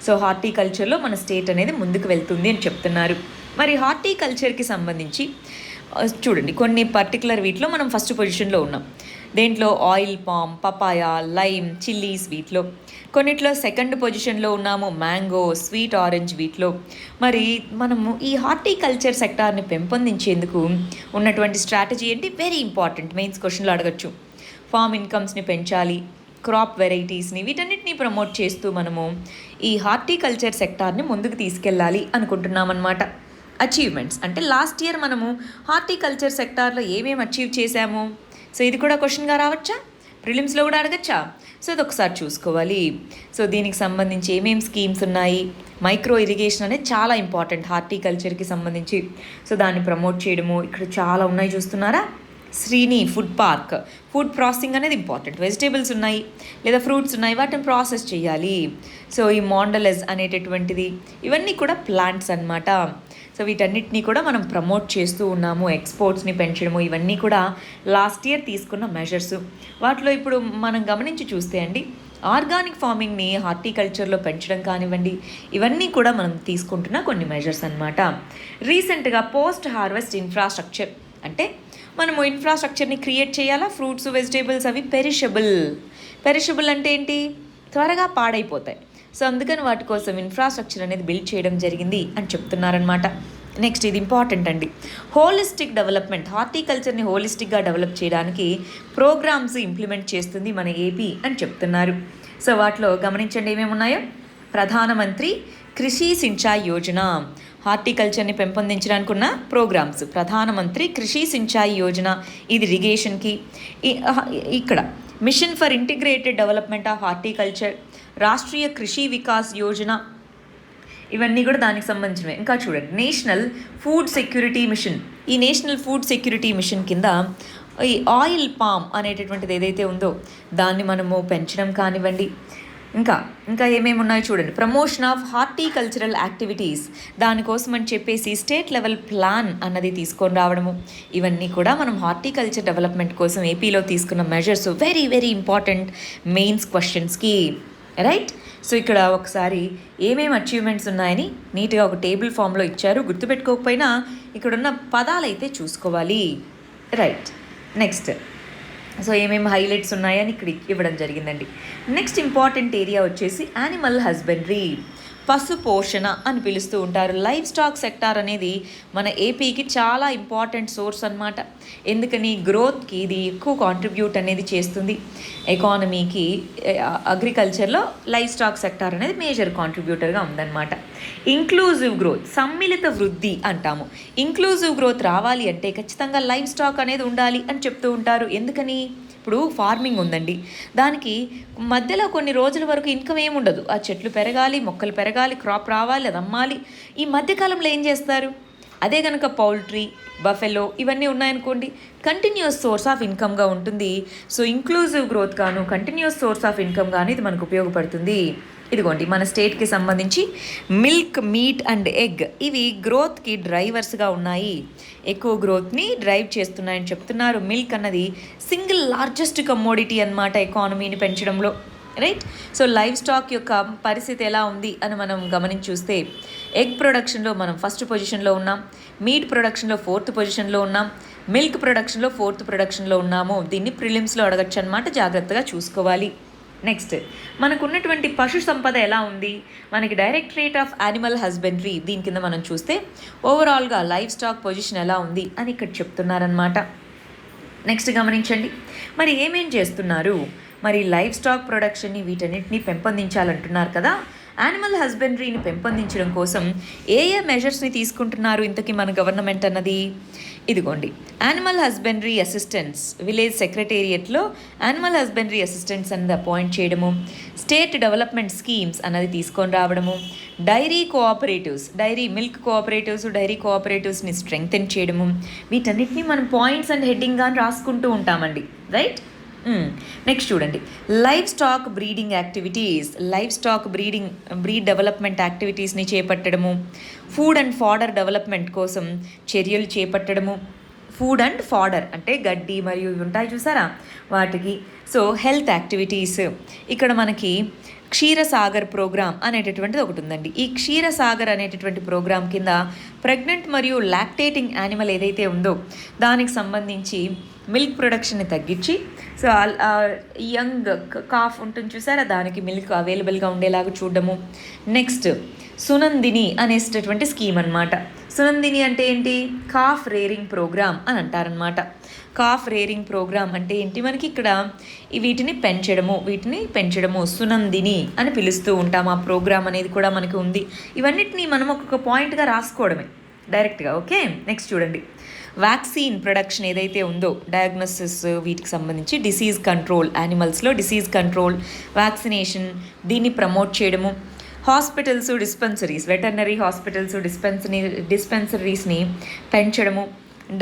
సో హార్టికల్చర్లో మన స్టేట్ అనేది ముందుకు వెళ్తుంది అని చెప్తున్నారు. మరి హార్టికల్చర్కి సంబంధించి చూడండి, కొన్ని పర్టికులర్ వీటిలో మనం ఫస్ట్ పొజిషన్లో ఉన్నాం. దేంట్లో oil palm, papaya, lime, chillies వీటిలో. కొన్నిట్లో సెకండ్ పొజిషన్లో ఉన్నాము, మ్యాంగో, స్వీట్ ఆరెంజ్ వీటిలో. మరి మనము ఈ హార్టికల్చర్ సెక్టార్ని పెంపొందించేందుకు ఉన్నటువంటి స్ట్రాటజీ ఏంటి? వెరీ ఇంపార్టెంట్, మెయిన్స్ క్వశ్చన్లో అడగచ్చు. ఫార్మ్ ఇన్కమ్స్ని పెంచాలి, క్రాప్ వెరైటీస్ని, వీటన్నిటిని ప్రమోట్ చేస్తూ మనము ఈ హార్టికల్చర్ సెక్టార్ని ముందుకు తీసుకెళ్ళాలి అనుకుంటున్నామన్నమాట. అచీవ్మెంట్స్ అంటే లాస్ట్ ఇయర్ మనము హార్టికల్చర్ సెక్టార్లో ఏమేమి అచీవ్ చేశాము? సో ఇది కూడా క్వశ్చన్గా రావచ్చా, ప్రిలిమ్స్లో కూడా అడగచ్చా? సో ఇది ఒకసారి చూసుకోవాలి. సో దీనికి సంబంధించి ఏమేమి స్కీమ్స్ ఉన్నాయి, మైక్రో ఇరిగేషన్ అనేది చాలా ఇంపార్టెంట్ హార్టికల్చర్కి సంబంధించి. సో దాన్ని ప్రమోట్ చేయడము, ఇక్కడ చాలా ఉన్నాయి చూస్తున్నారా. Srini food park, food processing అనేది ఇంపార్టెంట్. వెజిటేబుల్స్ ఉన్నాయి లేదా ఫ్రూట్స్ ఉన్నాయి, వాటిని ప్రాసెస్ చేయాలి. సో ఈ మాండలెస్ అనేటటువంటిది, ఇవన్నీ కూడా ప్లాంట్స్ అన్నమాట. సో వీటన్నిటినీ కూడా మనం ప్రమోట్ చేస్తూ ఉన్నాము. ఎక్స్పోర్ట్స్ని పెంచడము, ఇవన్నీ కూడా లాస్ట్ ఇయర్ తీసుకున్న మెజర్స్. వాటిలో ఇప్పుడు మనం గమనించి చూస్తే అండి, ఆర్గానిక్ ఫార్మింగ్ని హార్టికల్చర్లో పెంచడం కానివ్వండి, ఇవన్నీ కూడా మనం తీసుకుంటున్న కొన్ని మెజర్స్ అన్నమాట. రీసెంట్గా పోస్ట్ హార్వెస్ట్ ఇన్ఫ్రాస్ట్రక్చర్ అంటే మనము ఇన్ఫ్రాస్ట్రక్చర్ని క్రియేట్ చేయాలా. ఫ్రూట్స్, వెజిటేబుల్స్ అవి పెరిషబుల్ అంటే ఏంటి? త్వరగా పాడైపోతాయి. సో అందుకని వాటి కోసం ఇన్ఫ్రాస్ట్రక్చర్ అనేది బిల్డ్ చేయడం జరిగింది అని చెప్తున్నారనమాట. నెక్స్ట్ ఇది ఇంపార్టెంట్ అండి, హోలిస్టిక్ డెవలప్మెంట్. హార్టికల్చర్ని హోలిస్టిక్గా డెవలప్ చేయడానికి ప్రోగ్రామ్స్ ఇంప్లిమెంట్ చేస్తుంది మన ఏపీ అని చెప్తున్నారు. సో వాటిలో గమనించండి ఏమేమి ఉన్నాయో. ప్రధానమంత్రి కృషి సించాయ్ యోజన, హార్టికల్చర్ని పెంపొందించడానికి ఉన్న ప్రోగ్రామ్స్. ప్రధానమంత్రి కృషి సించాయ్ యోజన, ఇది ఇరిగేషన్కి. ఇక్కడ mission for integrated development of horticulture, Rashtriya Krishi Vikas Yojana, ఇవన్నీ కూడా దానికి సంబంధించినవి. ఇంకా చూడండి, నేషనల్ ఫుడ్ సెక్యూరిటీ మిషన్. ఈ నేషనల్ ఫుడ్ సెక్యూరిటీ మిషన్ కింద ఈ ఆయిల్ పామ్ అనేటటువంటిది ఏదైతే ఉందో దాన్ని మనము పెంచడం కానివ్వండి. ఇంకా ఏమేమి ఉన్నాయో చూడండి. ప్రమోషన్ ఆఫ్ హార్టికల్చరల్ యాక్టివిటీస్, దానికోసం అని చెప్పేసి స్టేట్ లెవెల్ ప్లాన్ అన్నది తీసుకొని రావడము. ఇవన్నీ కూడా మనం హార్టికల్చర్ డెవలప్మెంట్ కోసం ఏపీలో తీసుకున్న measures. Very very important mains క్వశ్చన్స్కి, రైట్. సో ఇక్కడ ఒకసారి ఏమేమి అచీవ్మెంట్స్ ఉన్నాయని నీట్గా ఒక టేబుల్ ఫామ్లో ఇచ్చారు. గుర్తుపెట్టుకోకపోయినా ఇక్కడున్న పదాలు అయితే చూసుకోవాలి, రైట్. నెక్స్ట్ సో ఏమేమి హైలైట్స్ ఉన్నాయని ఇక్కడ ఇవ్వడం జరిగిందండి. నెక్స్ట్ ఇంపార్టెంట్ ఏరియా వచ్చేసి యానిమల్ హస్బెండరీ, పశు పోషణ అని పిలుస్తూ ఉంటారు. లైవ్ స్టాక్ సెక్టార్ అనేది మన ఏపీకి చాలా ఇంపార్టెంట్ సోర్స్ అన్నమాట. ఎందుకని? గ్రోత్కి ఇది ఎక్కువ కాంట్రిబ్యూట్ అనేది చేస్తుంది ఎకానమీకి. అగ్రికల్చర్లో లైవ్ స్టాక్ సెక్టార్ అనేది మేజర్ కాంట్రిబ్యూటర్గా ఉందన్నమాట. ఇంక్లూజివ్ గ్రోత్, సమ్మిళిత వృద్ధి అంటాము. ఇంక్లూజివ్ గ్రోత్ రావాలి అంటే ఖచ్చితంగా లైవ్ స్టాక్ అనేది ఉండాలి అని చెప్తూ ఉంటారు. ఎందుకని? ఇప్పుడు ఫార్మింగ్ ఉందండి, దానికి మధ్యలో కొన్ని రోజుల వరకు ఇన్కమ్ ఏముండదు. ఆ చెట్లు పెరగాలి, మొక్కలు పెరగాలి, క్రాప్ రావాలి, అది అమ్మాలి. ఈ మధ్యకాలంలో ఏం చేస్తారు? అదే కనుక పౌల్ట్రీ, బఫెలో ఇవన్నీ ఉన్నాయనుకోండి, కంటిన్యూస్ సోర్స్ ఆఫ్ ఇన్కమ్గా ఉంటుంది. సో ఇంక్లూజివ్ గ్రోత్ గాను కంటిన్యూస్ సోర్స్ ఆఫ్ ఇన్కమ్ గాను ఇది మనకు ఉపయోగపడుతుంది. ఇదిగోండి మన స్టేట్కి సంబంధించి మిల్క్, మీట్ అండ్ ఎగ్, ఇవి గ్రోత్కి డ్రైవర్స్గా ఉన్నాయి, ఎక్కువ గ్రోత్ని డ్రైవ్ చేస్తున్నాయని చెప్తున్నారు. మిల్క్ అన్నది సింగిల్ లార్జెస్ట్ కమోడిటీ అన్నమాట ఎకానమీని పెంచడంలో, రైట్. సో లైవ్ స్టాక్ యొక్క పరిస్థితి ఎలా ఉంది అని మనం గమనించి చూస్తే, ఎగ్ ప్రొడక్షన్లో మనం ఫస్ట్ పొజిషన్లో ఉన్నాం, మీట్ ప్రొడక్షన్లో ఫోర్త్ పొజిషన్లో ఉన్నాం, మిల్క్ ప్రొడక్షన్లో ఫోర్త్ ప్రొడక్షన్లో ఉన్నాము. దీన్ని ప్రిలిమ్స్లో అడగచ్చు అనమాట, జాగ్రత్తగా చూసుకోవాలి. నెక్స్ట్ మనకున్నటువంటి పశు సంపద ఎలా ఉంది? మనకి డైరెక్టరేట్ ఆఫ్ యానిమల్ హస్బెండరీ దీని కింద మనం చూస్తే ఓవరాల్గా లైవ్ స్టాక్ పొజిషన్ ఎలా ఉంది అని ఇక్కడ చెప్తున్నారనమాట. నెక్స్ట్ గమనించండి, మరి ఏమేం చేస్తున్నారు? మరి లైవ్ స్టాక్ ప్రొడక్షన్ని వీటన్నిటిని పెంపొందించాలంటున్నారు కదా. యానిమల్ హస్బెండరీని పెంపొందించడం కోసం ఏ మెజర్స్ని తీసుకుంటున్నారు ఇంతకీ మన గవర్నమెంట్ అన్నది? ఇదిగోండి, యానిమల్ హస్బెండరీ అసిస్టెంట్స్, విలేజ్ సెక్రటేరియట్లో యానిమల్ హస్బెండరీ అసిస్టెంట్స్ అన్నది అపాయింట్ చేయడము, స్టేట్ డెవలప్మెంట్ స్కీమ్స్ అన్నది తీసుకొని రావడము, dairy cooperatives, milk cooperatives, dairy కోఆపరేటివ్స్ని స్ట్రెంగ్తెన్ చేయడము. వీటన్నిటిని మనం పాయింట్స్ అండ్ హెడ్డింగ్గా రాసుకుంటూ ఉంటామండి, రైట్. నెక్స్ట్ చూడండి, livestock breeding activities, breed development యాక్టివిటీస్ని చేపట్టడము, ఫుడ్ అండ్ ఫాడర్ డెవలప్మెంట్ కోసం చర్యలు చేపట్టడము, ఫుడ్ అండ్ ఫాడర్ అంటే గడ్డి మరియు ఇవి ఉంటాయి చూసారా వాటికి. సో హెల్త్ యాక్టివిటీస్ ఇక్కడ మనకి క్షీరసాగర్ ప్రోగ్రామ్ అనేటటువంటిది ఒకటి ఉందండి. ఈ క్షీరసాగర్ అనేటటువంటి ప్రోగ్రామ్ కింద ప్రెగ్నెంట్ మరియు లాక్టేటింగ్ యానిమల్ ఏదైతే ఉందో దానికి సంబంధించి మిల్క్ ప్రొడక్షన్ని తగ్గించి సో యంగ్ కాఫ్ ఉంటుంది చూసారా దానికి మిల్క్ అవైలబుల్గా ఉండేలాగా చూడడము. నెక్స్ట్ సునందిని అనేటటువంటి స్కీమ్ అనమాట. సునందిని అంటే ఏంటి? కాఫ్ రేరింగ్ ప్రోగ్రామ్ అని అంటారనమాట. కాఫ్ రేరింగ్ ప్రోగ్రామ్ అంటే ఏంటి? మనకి ఇక్కడ వీటిని పెంచడము సునందిని అని పిలుస్తూ ఉంటాం. ఆ ప్రోగ్రామ్ అనేది కూడా మనకి ఉంది. ఇవన్నిటిని మనం ఒక్కొక్క పాయింట్గా రాసుకోవడమే డైరెక్ట్గా. ఓకే, నెక్స్ట్ చూడండి. వ్యాక్సిన్ ప్రొడక్షన్ ఏదైతే ఉందో డయాగ్నోసిస్ వీటికి సంబంధించి డిసీజ్ కంట్రోల్, యానిమల్స్లో డిసీజ్ కంట్రోల్, వ్యాక్సినేషన్ దీన్ని ప్రమోట్ చేయడము. హాస్పిటల్స్, డిస్పెన్సరీస్, వెటర్నరీ హాస్పిటల్స్, డిస్పెన్సరీస్ని పెంచడము.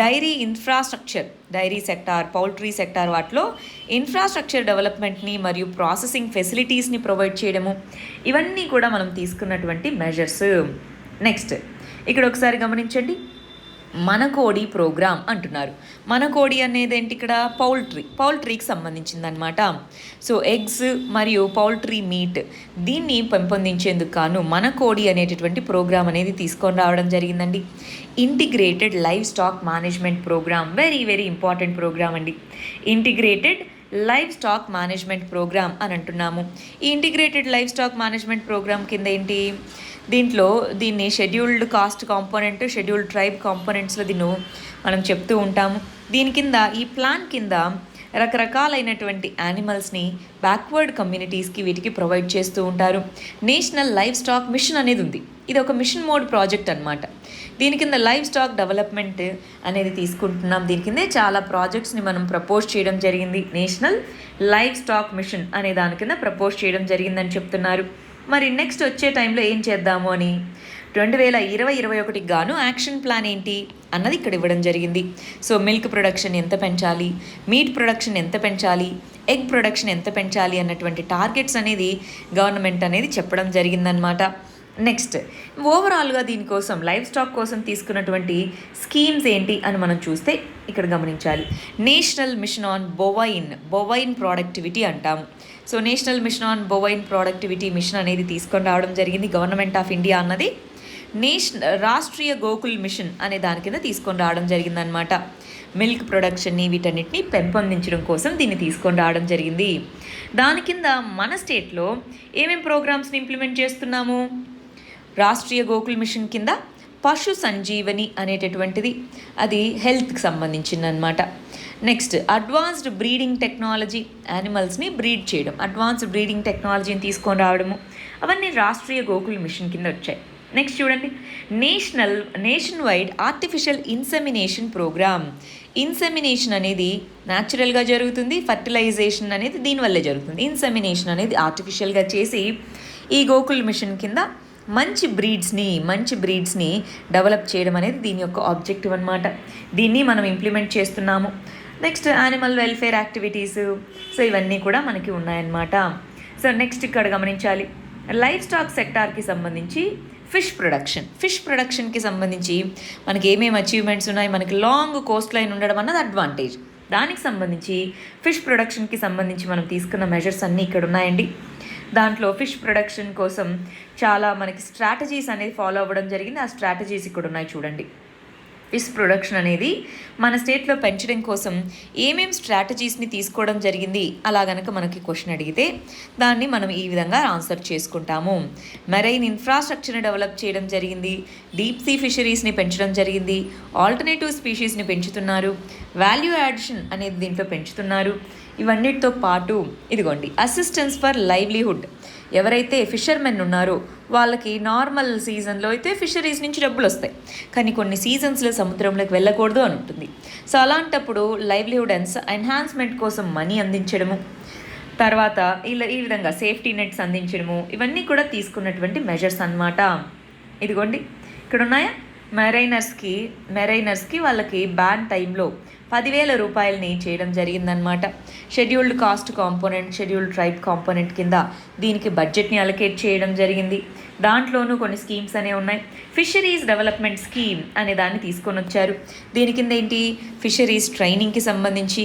Dairy infrastructure, dairy sector, poultry sector వాటిలో ఇన్ఫ్రాస్ట్రక్చర్ డెవలప్మెంట్ని మరియు ప్రాసెసింగ్ ఫెసిలిటీస్ని ప్రొవైడ్ చేయడము. ఇవన్నీ కూడా మనం తీసుకున్నటువంటి మెజర్స్. నెక్స్ట్ ఇక్కడ ఒకసారి గమనించండి. మనకోడి ప్రోగ్రామ్ అంటున్నారు. మనకోడి అనేది ఏంటి? ఇక్కడ పౌల్ట్రీకి సంబంధించిందనమాట. సో ఎగ్స్ మరియు పౌల్ట్రీ మీట్ దీన్ని పెంపొందించేందుకు గాను మనకోడి అనేటటువంటి ప్రోగ్రామ్ అనేది తీసుకొని రావడం జరిగిందండి. Integrated livestock management program, very very important program అండి. Integrated livestock management program అని అంటున్నాము. ఈ integrated livestock management program కింద ఏంటి? దీన్ని scheduled caste component, scheduled tribe కాంపోనెంట్స్లో దీన్ని మనం చెప్తూ ఉంటాము. దీని కింద ఈ ప్లాన్ కింద రకరకాలైనటువంటి యానిమల్స్ని బ్యాక్వర్డ్ కమ్యూనిటీస్కి వీటికి ప్రొవైడ్ చేస్తూ ఉంటారు. నేషనల్ లైవ్ స్టాక్ మిషన్ అనేది ఉంది. ఇది ఒక మిషన్ మోడ్ ప్రాజెక్ట్ అనమాట. దీని కింద లైవ్ స్టాక్ డెవలప్మెంట్ అనేది తీసుకుంటున్నాం. దీని కిందే చాలా ప్రాజెక్ట్స్ని మనం ప్రపోజ్ చేయడం జరిగింది. నేషనల్ లైవ్ స్టాక్ మిషన్ అనే దాని కింద ప్రపోజ్ చేయడం జరిగిందని చెప్తున్నారు. మరి నెక్స్ట్ వచ్చే టైంలో ఏం చేద్దాము అని 2020-21 గాను యాక్షన్ ప్లాన్ ఏంటి అన్నది ఇక్కడ ఇవ్వడం జరిగింది. సో మిల్క్ ప్రొడక్షన్ ఎంత పెంచాలి, మీట్ ప్రొడక్షన్ ఎంత పెంచాలి, ఎగ్ ప్రొడక్షన్ ఎంత పెంచాలి అన్నటువంటి టార్గెట్స్ అనేది గవర్నమెంట్ అనేది చెప్పడం జరిగిందనమాట. నెక్స్ట్ ఓవరాల్గా దీనికోసం లైవ్ స్టాక్ కోసం తీసుకున్నటువంటి స్కీమ్స్ ఏంటి అని మనం చూస్తే ఇక్కడ గమనించాలి. National mission on bovine productivity అంటాము. So national mission on bovine productivity mission అనేది తీసుకొని రావడం జరిగింది గవర్నమెంట్ ఆఫ్ ఇండియా అన్నది. రాష్ట్రీయ గోకుల్ మిషన్ అనే దాని కింద తీసుకొని రావడం జరిగిందనమాట. మిల్క్ ప్రొడక్షన్ని వీటన్నిటిని పెంపొందించడం కోసం దీన్ని తీసుకొని రావడం జరిగింది. దాని కింద మన స్టేట్లో ఏమేం ప్రోగ్రామ్స్ని ఇంప్లిమెంట్ చేస్తున్నాము? రాష్ట్రీయ గోకుల్ మిషన్ కింద పశు సంజీవని అనేటటువంటిది, అది హెల్త్కి సంబంధించింది అనమాట. నెక్స్ట్ అడ్వాన్స్డ్ బ్రీడింగ్ టెక్నాలజీ, యానిమల్స్ని బ్రీడ్ చేయడం, అడ్వాన్స్డ్ బ్రీడింగ్ టెక్నాలజీని తీసుకొని రావడము, అవన్నీ రాష్ట్రీయ గోకుల్ మిషన్ కింద వచ్చాయి. నెక్స్ట్ చూడండి, nation wide artificial insemination programme. Insemination అనేది న్యాచురల్గా జరుగుతుంది, ఫర్టిలైజేషన్ అనేది దీనివల్లే జరుగుతుంది. ఇన్సెమినేషన్ అనేది ఆర్టిఫిషియల్గా చేసి ఈ గోకుల్ మిషన్ కింద మంచి బ్రీడ్స్ని డెవలప్ చేయడం అనేది దీని యొక్క ఆబ్జెక్టివ్ అనమాట. దీన్ని మనం ఇంప్లిమెంట్ చేస్తున్నాము. Next animal welfare activities, so ఇవన్నీ కూడా మనకి ఉన్నాయన్నమాట. సో నెక్స్ట్ ఇక్కడ గమనించాలి, లైవ్ స్టాక్ సెక్టార్కి సంబంధించి ఫిష్ ప్రొడక్షన్కి సంబంధించి మనకి ఏమేమి అచీవ్మెంట్స్ ఉన్నాయి? మనకి లాంగ్ కోస్ట్ లైన్ ఉండడం అన్నది అడ్వాంటేజ్. దానికి సంబంధించి ఫిష్ ప్రొడక్షన్కి సంబంధించి మనం తీసుకున్న మెజర్స్ అన్నీ ఇక్కడ ఉన్నాయండి. దాంట్లో ఫిష్ ప్రొడక్షన్ కోసం చాలా మనకి స్ట్రాటజీస్ అనేది ఫాలో అవ్వడం జరిగింది. ఆ స్ట్రాటజీస్ ఇక్కడ ఉన్నాయి చూడండి. ఫిష్ ప్రొడక్షన్ అనేది మన స్టేట్లో పెంచడం కోసం ఏమేం స్ట్రాటజీస్ని తీసుకోవడం జరిగింది అలా గనక మనకి క్వశ్చన్ అడిగితే దాన్ని మనం ఈ విధంగా ఆన్సర్ చేసుకుంటాము. మెరైన్ ఇన్ఫ్రాస్ట్రక్చర్ని డెవలప్ చేయడం జరిగింది, డీప్ సీ ఫిషరీస్ని పెంచడం జరిగింది, ఆల్టర్నేటివ్ స్పీషీస్ని పెంచుతున్నారు, వాల్యూ యాడిషన్ అనేది దీంట్లో పెంచుతున్నారు. ఇవన్నిటితో పాటు ఇదిగోండి అసిస్టెన్స్ ఫర్ లైవ్లీహుడ్, ఎవరైతే ఫిషర్మెన్ ఉన్నారో వాళ్ళకి నార్మల్ సీజన్లో అయితే ఫిషరీస్ నుంచి డబ్బులు వస్తాయి, కానీ కొన్ని సీజన్స్లో సముద్రంలోకి వెళ్ళకూడదు అని ఉంటుంది. సో అలాంటప్పుడు లైవ్లీహుడ్ ఎన్హాన్స్మెంట్ కోసం మనీ అందించడము, తర్వాత ఈ విధంగా సేఫ్టీ నెట్స్ అందించడము, ఇవన్నీ కూడా తీసుకున్నటువంటి మెజర్స్ అన్నమాట. ఇదిగోండి ఇక్కడ ఉన్నాయా, మెరైనర్స్కి వాళ్ళకి బ్యాన్ టైంలో 10,000 రూపాయలని చేయడం జరిగిందనమాట. Scheduled caste component, scheduled tribe component కింద దీనికి బడ్జెట్ని అలొకేట్ చేయడం జరిగింది. దాంట్లోనూ కొన్ని స్కీమ్స్ అనేవి ఉన్నాయి. ఫిషరీస్ డెవలప్మెంట్ స్కీమ్ అనే దాన్ని తీసుకొని వచ్చారు. దీని కింద ఏంటి, ఫిషరీస్ ట్రైనింగ్కి సంబంధించి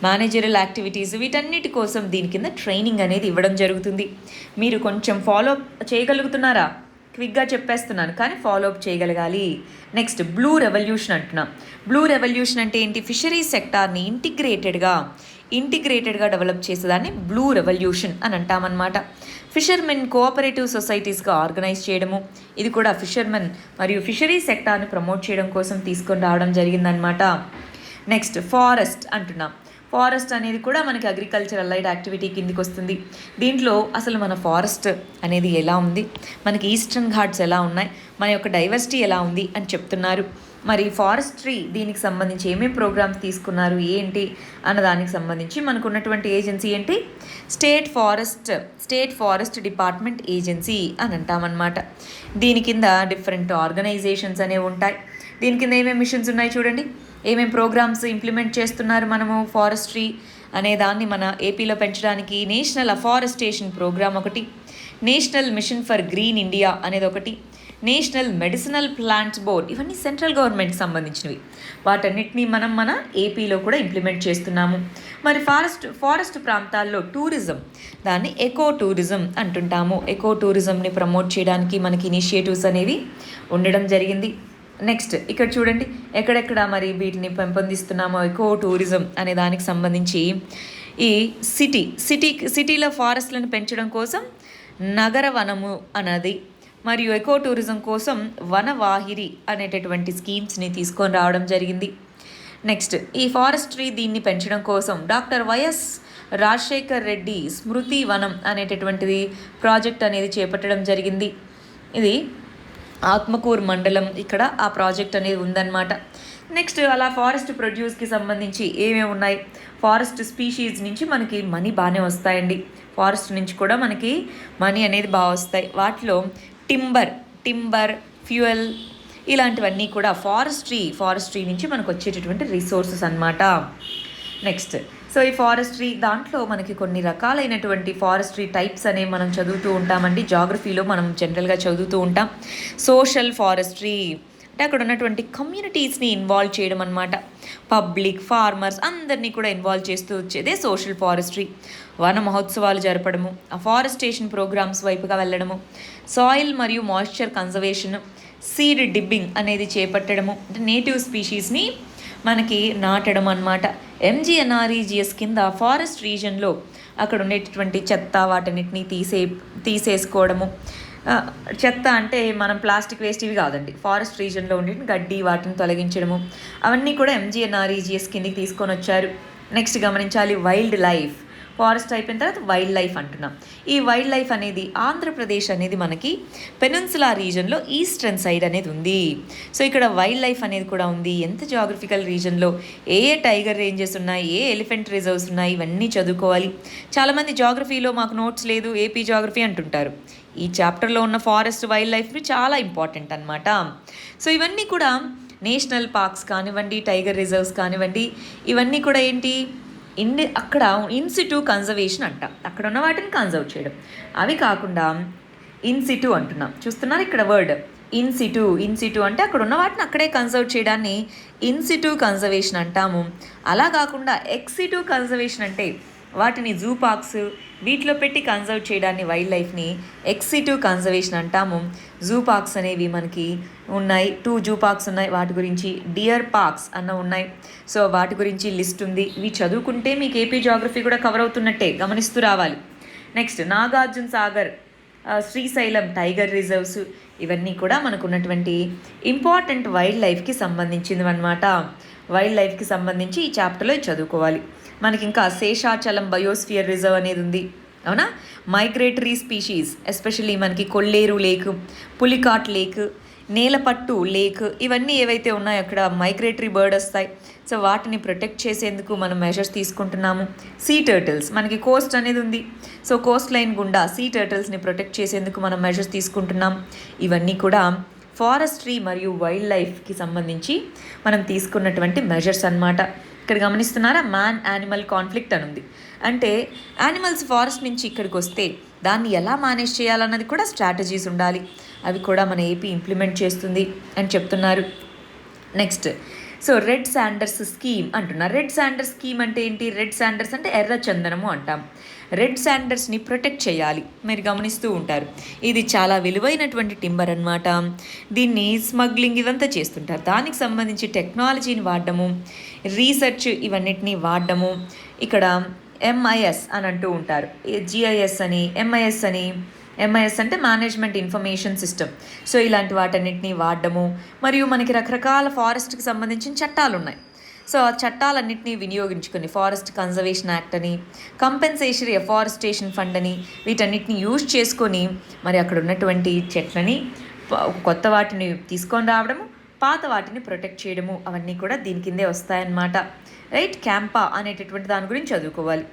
మేనేజరల్ యాక్టివిటీస్ వీటన్నిటి కోసం దీని కింద ట్రైనింగ్ అనేది ఇవ్వడం జరుగుతుంది. మీరు కొంచెం ఫాలో చేయగలుగుతున్నారా? క్విక్గా చెప్పేస్తున్నాను కానీ ఫాలో అప్ చేయగలగాలి. నెక్స్ట్ బ్లూ రెవల్యూషన్ అంటున్నాం. బ్లూ రెవల్యూషన్ అంటే ఏంటి, ఫిషరీస్ సెక్టార్ని ఇంటిగ్రేటెడ్గా డెవలప్ చేసేదాన్ని బ్లూ రెవల్యూషన్ అని అంటామన్నమాట. ఫిషర్మెన్ కోఆపరేటివ్ సొసైటీస్గా ఆర్గనైజ్ చేయడము, ఇది కూడా ఫిషర్మెన్ మరియు ఫిషరీస్ సెక్టార్ని ప్రమోట్ చేయడం కోసం తీసుకొని రావడం జరిగిందనమాట. నెక్స్ట్ ఫారెస్ట్ అంటున్నాం. ఫారెస్ట్ అనేది కూడా మనకి అగ్రికల్చర్ అలైడ్ యాక్టివిటీ కిందికి వస్తుంది. దీంట్లో అసలు మన ఫారెస్ట్ అనేది ఎలా ఉంది, మనకి ఈస్టర్న్ ఘాట్స్ ఎలా ఉన్నాయి, మన యొక్క డైవర్సిటీ ఎలా ఉంది అని చెప్తున్నారు. మరి ఫారెస్ట్రీ దీనికి సంబంధించి ఏమేమి ప్రోగ్రామ్స్ తీసుకున్నారు ఏంటి అన్న దానికి సంబంధించి మనకు ఉన్నటువంటి ఏజెన్సీ ఏంటి, స్టేట్ ఫారెస్ట్ డిపార్ట్మెంట్ ఏజెన్సీ అని అంటామన్నమాట. దీని కింద డిఫరెంట్ ఆర్గనైజేషన్స్ అనేవి ఉంటాయి. దీని కింద ఏమేమి మిషన్స్ ఉన్నాయి చూడండి, ఏమేమి ప్రోగ్రామ్స్ ఇంప్లిమెంట్ చేస్తున్నారు మనము ఫారెస్ట్రీ అనే దాన్ని మన ఏపీలో పెంచడానికి. నేషనల్ అఫారెస్టేషన్ ప్రోగ్రామ్ ఒకటి, national mission for green India అనేది ఒకటి, నేషనల్ మెడిసినల్ ప్లాంట్స్ బోర్డ్, ఇవన్నీ సెంట్రల్ గవర్నమెంట్కి సంబంధించినవి. వాటన్నిటినీ మనం మన ఏపీలో కూడా ఇంప్లిమెంట్ చేస్తున్నాము. మరి ఫారెస్ట్ ప్రాంతాల్లో టూరిజం, దాన్ని ఎకో టూరిజం అంటుంటాము. ఎకో టూరిజంని ప్రమోట్ చేయడానికి మనకి ఇనిషియేటివ్స్ అనేవి ఉండడం జరిగింది. నెక్స్ట్ ఇక్కడ చూడండి ఎక్కడెక్కడ మరి వీటిని పెంపొందిస్తున్నామో ఎకో టూరిజం అనే దానికి సంబంధించి. ఈ సిటీలో ఫారెస్ట్లను పెంచడం కోసం నగర వనము అన్నది, మరియు ఎకో టూరిజం కోసం వనవాహిరి అనేటటువంటి స్కీమ్స్ని తీసుకొని రావడం జరిగింది. నెక్స్ట్ ఈ ఫారెస్ట్రీ దీన్ని పెంచడం కోసం డాక్టర్ వైఎస్ రాజశేఖర్ రెడ్డి స్మృతి వనం అనేటటువంటిది ప్రాజెక్ట్ అనేది చేపట్టడం జరిగింది. ఇది ఆత్మకూరు మండలం ఇక్కడ ఆ ప్రాజెక్ట్ అనేది ఉందన్నమాట. నెక్స్ట్ అలా ఫారెస్ట్ ప్రొడ్యూస్కి సంబంధించి ఏమేమి ఉన్నాయి, ఫారెస్ట్ స్పీషీస్ నుంచి మనకి మనీ బాగానే వస్తాయండి. ఫారెస్ట్ నుంచి కూడా మనకి మనీ అనేది బాగా వస్తాయి. వాటిలో టింబర్ ఫ్యూయల్ ఇలాంటివన్నీ కూడా ఫారెస్ట్రీ నుంచి మనకు వచ్చేటటువంటి రిసోర్సెస్ అన్నమాట. నెక్స్ట్ సో ఈ ఫారెస్ట్రీ దాంట్లో మనకి కొన్ని రకాలైనటువంటి ఫారెస్ట్రీ టైప్స్ అనేవి మనం చదువుతూ ఉంటామండి. జాగ్రఫీలో మనం జనరల్గా చదువుతూ ఉంటాం. సోషల్ ఫారెస్ట్రీ అంటే అక్కడ ఉన్నటువంటి కమ్యూనిటీస్ని ఇన్వాల్వ్ చేయడం అనమాట. పబ్లిక్, ఫార్మర్స్ అందరినీ కూడా ఇన్వాల్వ్ చేస్తూ వచ్చేదే సోషల్ ఫారెస్ట్రీ. వన మహోత్సవాలు జరపడము, అఫారెస్టేషన్ ప్రోగ్రామ్స్ వైపుగా వెళ్ళడము, సాయిల్ మరియు మాయిశ్చర్ కన్జర్వేషన్, సీడ్ డిబ్బింగ్ అనేది చేపట్టడము, అంటే నేటివ్ స్పీషీస్ని మనకి నాటడం అన్నమాట. ఎంజీఎన్ఆర్ఈజీఎస్ కింద ఫారెస్ట్ రీజన్లో అక్కడ ఉండేటటువంటి చెత్త వాటన్నిటిని తీసేసుకోవడము. చెత్త అంటే మనం ప్లాస్టిక్ వేస్ట్ ఇవి కాదండి, ఫారెస్ట్ రీజన్లో ఉండే గడ్డి వాటిని తొలగించడము, అవన్నీ కూడా ఎంజీఎన్ఆర్ఈజీఎస్ కిందకి తీసుకొని వచ్చారు. నెక్స్ట్ గమనించాలి వైల్డ్ లైఫ్. ఫారెస్ట్ అయిపోయిన తర్వాత వైల్డ్ లైఫ్ అంటున్నాం. ఈ వైల్డ్ లైఫ్ అనేది ఆంధ్రప్రదేశ్ అనేది మనకి పెనిన్సులా రీజన్లో ఈస్టర్న్ సైడ్ అనేది ఉంది. సో ఇక్కడ వైల్డ్ లైఫ్ అనేది కూడా ఉంది. ఎంత జాగ్రఫికల్ రీజన్లో ఏ టైగర్ రేంజెస్ ఉన్నాయి, ఏ ఎలిఫెంట్ రిజర్వ్స్ ఉన్నాయి, ఇవన్నీ చదువుకోవాలి. చాలామంది జాగ్రఫీలో మాకు నోట్స్ లేదు, ఏపీ జాగ్రఫీ అంటుంటారు. ఈ చాప్టర్లో ఉన్న ఫారెస్ట్ వైల్డ్ లైఫ్ చాలా ఇంపార్టెంట్ అనమాట. సో ఇవన్నీ కూడా నేషనల్ పార్క్స్ కానివ్వండి, టైగర్ రిజర్వ్స్ కానివ్వండి, ఇవన్నీ కూడా ఏంటి అక్కడ ఇన్సిటు కన్జర్వేషన్ అంటాం. అక్కడ ఉన్న వాటిని కన్జర్వ్ చేయడం. అవి కాకుండా ఇన్సిటు అంటున్నాం. చూస్తున్నారు ఇక్కడ వర్డ్ ఇన్సిటు అంటే అక్కడ ఉన్న వాటిని అక్కడే కన్జర్వ్ చేయడాన్ని ఇన్సిటు కన్జర్వేషన్ అంటాము. అలా కాకుండా ఎక్సిటు కన్జర్వేషన్ అంటే వాటిని జూ పార్క్స్ వీటిలో పెట్టి కన్జర్వ్ చేయడాన్ని వైల్డ్ లైఫ్ని ఎక్సిటివ్ కన్జర్వేషన్ అంటాము. జూ పార్క్స్ అనేవి మనకి ఉన్నాయి, 2 జూ పార్క్స్ ఉన్నాయి. వాటి గురించి డియర్ పార్క్స్ అన్న ఉన్నాయి. సో వాటి గురించి లిస్ట్ ఉంది. ఇవి చదువుకుంటే మీకు ఏపీ జాగ్రఫీ కూడా కవర్ అవుతున్నట్టే, గమనిస్తూ రావాలి. Next Nagarjuna Sagar, Srisailam tiger reserves, ఇవన్నీ కూడా మనకు ఉన్నటువంటి ఇంపార్టెంట్ వైల్డ్ లైఫ్కి సంబంధించినవి అన్నమాట. వైల్డ్ లైఫ్కి సంబంధించి ఈ చాప్టర్లో చదువుకోవాలి. మనకి ఇంకా శేషాచలం బయోస్ఫియర్ రిజర్వ్ అనేది ఉంది, అవునా. మైగ్రేటరీ స్పీషీస్ ఎస్పెషల్లీ మనకి Kolleru lake, Pulicat lake, Nelapattu lake, ఇవన్నీ ఏవైతే ఉన్నాయో అక్కడ మైగ్రేటరీ బర్డ్ వస్తాయి. సో వాటిని ప్రొటెక్ట్ చేసేందుకు మనం మెజర్స్ తీసుకుంటున్నాము. సీ టర్టిల్స్, మనకి కోస్ట్ అనేది ఉంది. సో కోస్ట్ లైన్ గుండా సీ టర్టిల్స్ని ప్రొటెక్ట్ చేసేందుకు మనం మెజర్స్ తీసుకుంటున్నాం. ఇవన్నీ కూడా ఫారెస్ట్రీ మరియు వైల్డ్ లైఫ్కి సంబంధించి మనం తీసుకున్నటువంటి మెజర్స్ అన్నమాట. ఇక్కడ గమనిస్తున్నారా, మ్యాన్ యానిమల్ కాన్ఫ్లిక్ట్ అని ఉంది. అంటే యానిమల్స్ ఫారెస్ట్ నుంచి ఇక్కడికి వస్తే దాన్ని ఎలా మేనేజ్ చేయాలన్నది కూడా స్ట్రాటజీస్ ఉండాలి. అవి కూడా మన ఏపీ ఇంప్లిమెంట్ చేస్తుంది అని చెప్తున్నారు. Next, so red Sanders scheme అంటున్నారు. రెడ్ శాండర్స్ స్కీమ్ అంటే ఏంటి? రెడ్ శాండర్స్ అంటే ఎర్ర చందనము అంటాం. రెడ్ శాండర్స్ని ప్రొటెక్ట్ చేయాలి. మీరు గమనిస్తూ ఉంటారు, ఇది చాలా విలువైనటువంటి టింబర్ అనమాట. దీన్ని స్మగ్లింగ్ ఇవంతా చేస్తుంటారు. దానికి సంబంధించి టెక్నాలజీని వాడడము, రీసెర్చ్ ఇవన్నిటిని వాడడము. ఇక్కడ ఎంఐఎస్ అని అంటూ ఉంటారు, జిఐఎస్ అని, ఎంఐఎస్ అని. ఎంఐఎస్ అంటే మేనేజ్మెంట్ ఇన్ఫర్మేషన్ సిస్టమ్. సో ఇలాంటి వాటన్నిటిని వాడడము, మరియు మనకి రకరకాల ఫారెస్ట్కి సంబంధించిన చట్టాలు ఉన్నాయి. సో ఆ చట్టాలన్నింటినీ వినియోగించుకొని ఫారెస్ట్ కన్జర్వేషన్ యాక్ట్ అని, కంపెన్సేషరీ ఎఫారెస్టేషన్ ఫండ్ అని, వీటన్నిటిని యూజ్ చేసుకొని మరి అక్కడ ఉన్నటువంటి చెట్లని, కొత్త వాటిని తీసుకొని రావడము, పాత వాటిని ప్రొటెక్ట్ చేయడము, అవన్నీ కూడా దీని కిందే వస్తాయన్నమాట. రైట్, క్యాంపా అనేటటువంటి దాని గురించి చదువుకోవాలి.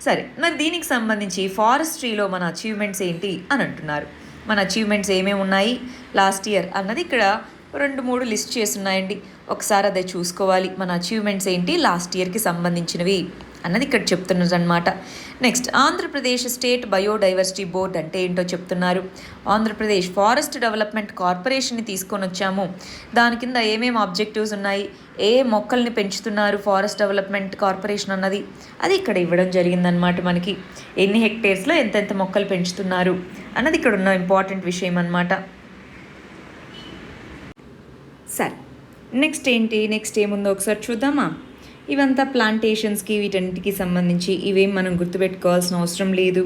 సరే, మరి దీనికి సంబంధించి ఫారెస్ట్రీలో మన అచీవ్మెంట్స్ ఏంటి అని అంటున్నారు. మన అచీవ్మెంట్స్ ఏమేమి ఉన్నాయి లాస్ట్ ఇయర్ అన్నది ఇక్కడ 2-3 లిస్ట్ చేసి ఉన్నాయండి. ఒకసారి అదే చూసుకోవాలి, మన అచీవ్మెంట్స్ ఏంటి లాస్ట్ ఇయర్కి సంబంధించినవి అన్నది ఇక్కడ చెప్తున్నారు అనమాట. Next, Andhra Pradesh state biodiversity board అంటే ఏంటో చెప్తున్నారు. ఆంధ్రప్రదేశ్ ఫారెస్ట్ డెవలప్మెంట్ కార్పొరేషన్ని తీసుకొని వచ్చాము. దాని కింద ఏమేమి ఆబ్జెక్టివ్స్ ఉన్నాయి, ఏ మొక్కల్ని పెంచుతున్నారు ఫారెస్ట్ డెవలప్మెంట్ కార్పొరేషన్ అన్నది అది ఇక్కడ ఇవ్వడం జరిగిందనమాట. మనకి ఎన్ని హెక్టేర్స్లో ఎంతెంత మొక్కలు పెంచుతున్నారు అన్నది ఇక్కడ ఉన్న ఇంపార్టెంట్ విషయం అనమాట. సరే, నెక్స్ట్ ఏంటి, నెక్స్ట్ ఏముందో ఒకసారి చూద్దామా. ఇవంతా ప్లాంటేషన్స్కి వీటన్నిటికి సంబంధించి, ఇవేం మనం గుర్తుపెట్టుకోవాల్సిన అవసరం లేదు.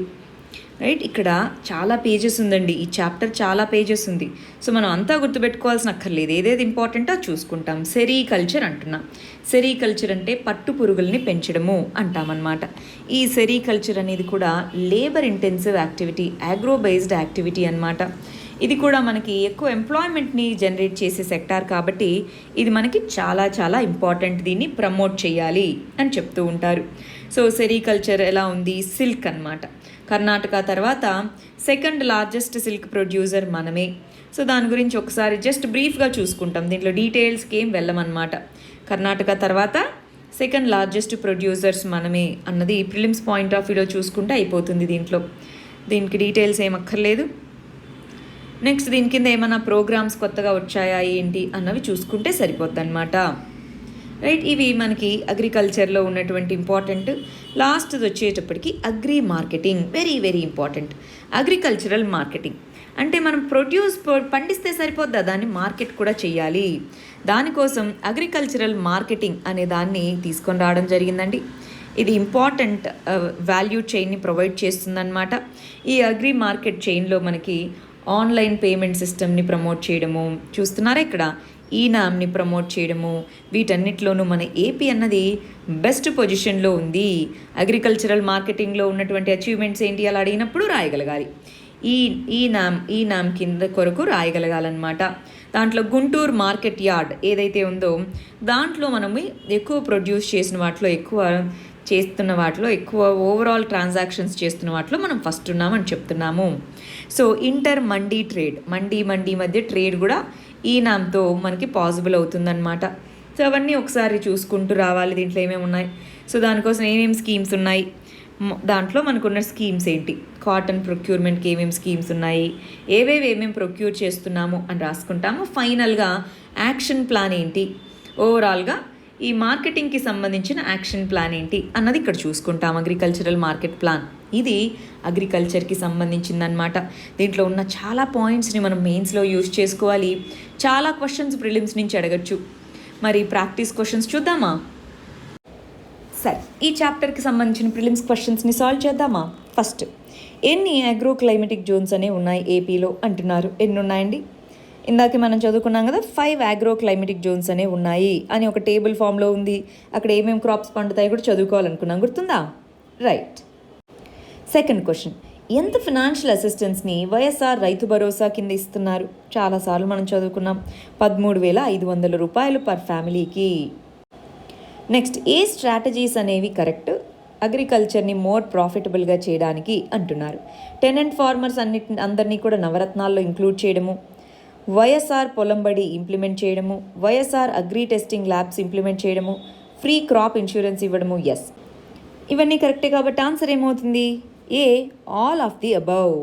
రైట్, ఇక్కడ చాలా పేజెస్ ఉందండి, ఈ చాప్టర్ చాలా పేజెస్ ఉంది. సో మనం అంతా గుర్తుపెట్టుకోవాల్సిన అక్కర్లేదు, ఏదేది ఇంపార్టెంటో చూసుకుంటాం. సెరీకల్చర్ అంటున్నాం. సెరీకల్చర్ అంటే పట్టు పురుగుల్ని పెంచడము అంటామన్నమాట. ఈ సెరీకల్చర్ అనేది కూడా labour intensive activity, agro based activity అన్నమాట. ఇది కూడా మనకి ఎక్కువ ఎంప్లాయ్మెంట్ని జనరేట్ చేసే సెక్టార్ కాబట్టి ఇది మనకి చాలా చాలా ఇంపార్టెంట్. దీన్ని ప్రమోట్ చేయాలి అని చెప్తూ ఉంటారు. సో సెరీకల్చర్ ఎలా ఉంది, సిల్క్ అన్నమాట. కర్ణాటక తర్వాత సెకండ్ లార్జెస్ట్ సిల్క్ ప్రొడ్యూసర్ మనమే. సో దాని గురించి ఒకసారి జస్ట్ బ్రీఫ్గా చూసుకుంటాం, దీంట్లో డీటెయిల్స్కి ఏం వెళ్ళమన్నమాట. కర్ణాటక తర్వాత సెకండ్ లార్జెస్ట్ ప్రొడ్యూసర్స్ మనమే అన్నది ప్రిలిమ్స్ పాయింట్ ఆఫ్ వ్యూలో చూసుకుంటే అయిపోతుంది. దీనికి డీటెయిల్స్ ఏం అక్కర్లేదు. నెక్స్ట్, దీని కింద ఏమైనా ప్రోగ్రామ్స్ కొత్తగా వచ్చాయా ఏంటి అన్నవి చూసుకుంటే సరిపోద్ది అనమాట. రైట్, ఇవి మనకి అగ్రికల్చర్లో ఉన్నటువంటి ఇంపార్టెంట్. లాస్ట్ వచ్చేటప్పటికి agri marketing, very very important. Agricultural marketing అంటే మనం పండిస్తే సరిపోద్దా, దాన్ని మార్కెట్ కూడా చేయాలి. దానికోసం అగ్రికల్చరల్ మార్కెటింగ్ అనే దాన్ని తీసుకొని రావడం జరిగిందండి. ఇది ఇంపార్టెంట్ వాల్యూ చైన్ని ప్రొవైడ్ చేస్తుందన్నమాట. ఈ అగ్రి మార్కెట్ చైన్లో మనకి ఆన్లైన్ పేమెంట్ సిస్టమ్ని ప్రమోట్ చేయడము, చూస్తున్నారా ఇక్కడ ఈనామ్ని ప్రమోట్ చేయడము, వీటన్నిటిలోనూ మన ఏపీ అన్నది బెస్ట్ పొజిషన్లో ఉంది. అగ్రికల్చరల్ మార్కెటింగ్లో ఉన్నటువంటి అచీవ్మెంట్స్ ఏంటి అలా అడిగినప్పుడు రాయగలగాలి. ఈనామ్ కింద కొరకు రాయగలగాలన్నమాట. దాంట్లో గుంటూరు మార్కెట్ యార్డ్ ఏదైతే ఉందో దాంట్లో మనము ఎక్కువ ప్రొడ్యూస్ చేసిన వాటిలో ఎక్కువ ఓవరాల్ ట్రాన్సాక్షన్స్ చేస్తున్న వాటిలో మనం ఫస్ట్ ఉన్నామని చెప్తున్నాము. So inter mandi trade, mandi మధ్య ట్రేడ్ కూడా ఈనామ్తో మనకి పాసిబుల్ అవుతుందన్నమాట. సో అవన్నీ ఒకసారి చూసుకుంటూ రావాలి, దీంట్లో ఏమేమి ఉన్నాయి. సో దానికోసం ఏమేమి స్కీమ్స్ ఉన్నాయి, దాంట్లో మనకున్న స్కీమ్స్ ఏంటి, కాటన్ ప్రొక్యూర్మెంట్కి ఏమేమి స్కీమ్స్ ఉన్నాయి, ఏమేమి ప్రొక్యూర్ చేస్తున్నాము అని రాసుకుంటాము. ఫైనల్గా యాక్షన్ ప్లాన్ ఏంటి, ఓవరాల్గా ఈ మార్కెటింగ్కి సంబంధించిన యాక్షన్ ప్లాన్ ఏంటి అన్నది ఇక్కడ చూసుకుంటాం. అగ్రికల్చరల్ మార్కెట్ ప్లాన్ ఇది అగ్రికల్చర్కి సంబంధించిందనమాట. దీంట్లో ఉన్న చాలా పాయింట్స్ని మనం మెయిన్స్లో యూజ్ చేసుకోవాలి. చాలా క్వశ్చన్స్ ప్రిలిమ్స్ నుంచి అడగచ్చు. మరి ప్రాక్టీస్ క్వశ్చన్స్ చూద్దామా. సరే, ఈ చాప్టర్కి సంబంధించిన ప్రిలిమ్స్ క్వశ్చన్స్ని సాల్వ్ చేద్దామా. ఫస్ట్, ఎన్ని అగ్రో క్లైమేటిక్ జోన్స్ అనేవి ఉన్నాయి ఏపీలో అంటున్నారు. ఎన్ని ఉన్నాయండి? ఇందాక మనం చదువుకున్నాం కదా, 5 అగ్రో క్లైమేటిక్ జోన్స్ అనేవి ఉన్నాయి అని ఒక టేబుల్ ఫామ్లో ఉంది. అక్కడ ఏమేమి క్రాప్స్ పండుతాయి కూడా చదువుకోవాలనుకున్నాం, గుర్తుందా? రైట్. సెకండ్ క్వశ్చన్, ఎంత ఫినాన్షియల్ అసిస్టెన్స్ని వైఎస్ఆర్ రైతు భరోసా కింద ఇస్తున్నారు? చాలాసార్లు మనం చదువుకున్నాం, 13,500 రూపాయలు పర్ ఫ్యామిలీకి. నెక్స్ట్, ఏ స్ట్రాటజీస్ అనేవి కరెక్ట్ అగ్రికల్చర్ని మోర్ ప్రాఫిటబుల్గా చేయడానికి అంటున్నారు. టెనెంట్ ఫార్మర్స్ అందరినీ కూడా నవరత్నాల్లో ఇంక్లూడ్ చేయడము, వైఎస్ఆర్ పొలంబడి ఇంప్లిమెంట్ చేయడము, YSR agri testing labs implement చేయడము, ఫ్రీ క్రాప్ ఇన్సూరెన్స్ ఇవ్వడము, ఎస్. ఇవన్నీ కరెక్టే కాబట్టి ఆన్సర్ ఏమవుతుంది? ఏ, ఆల్ ఆఫ్ ది అబౌవ్.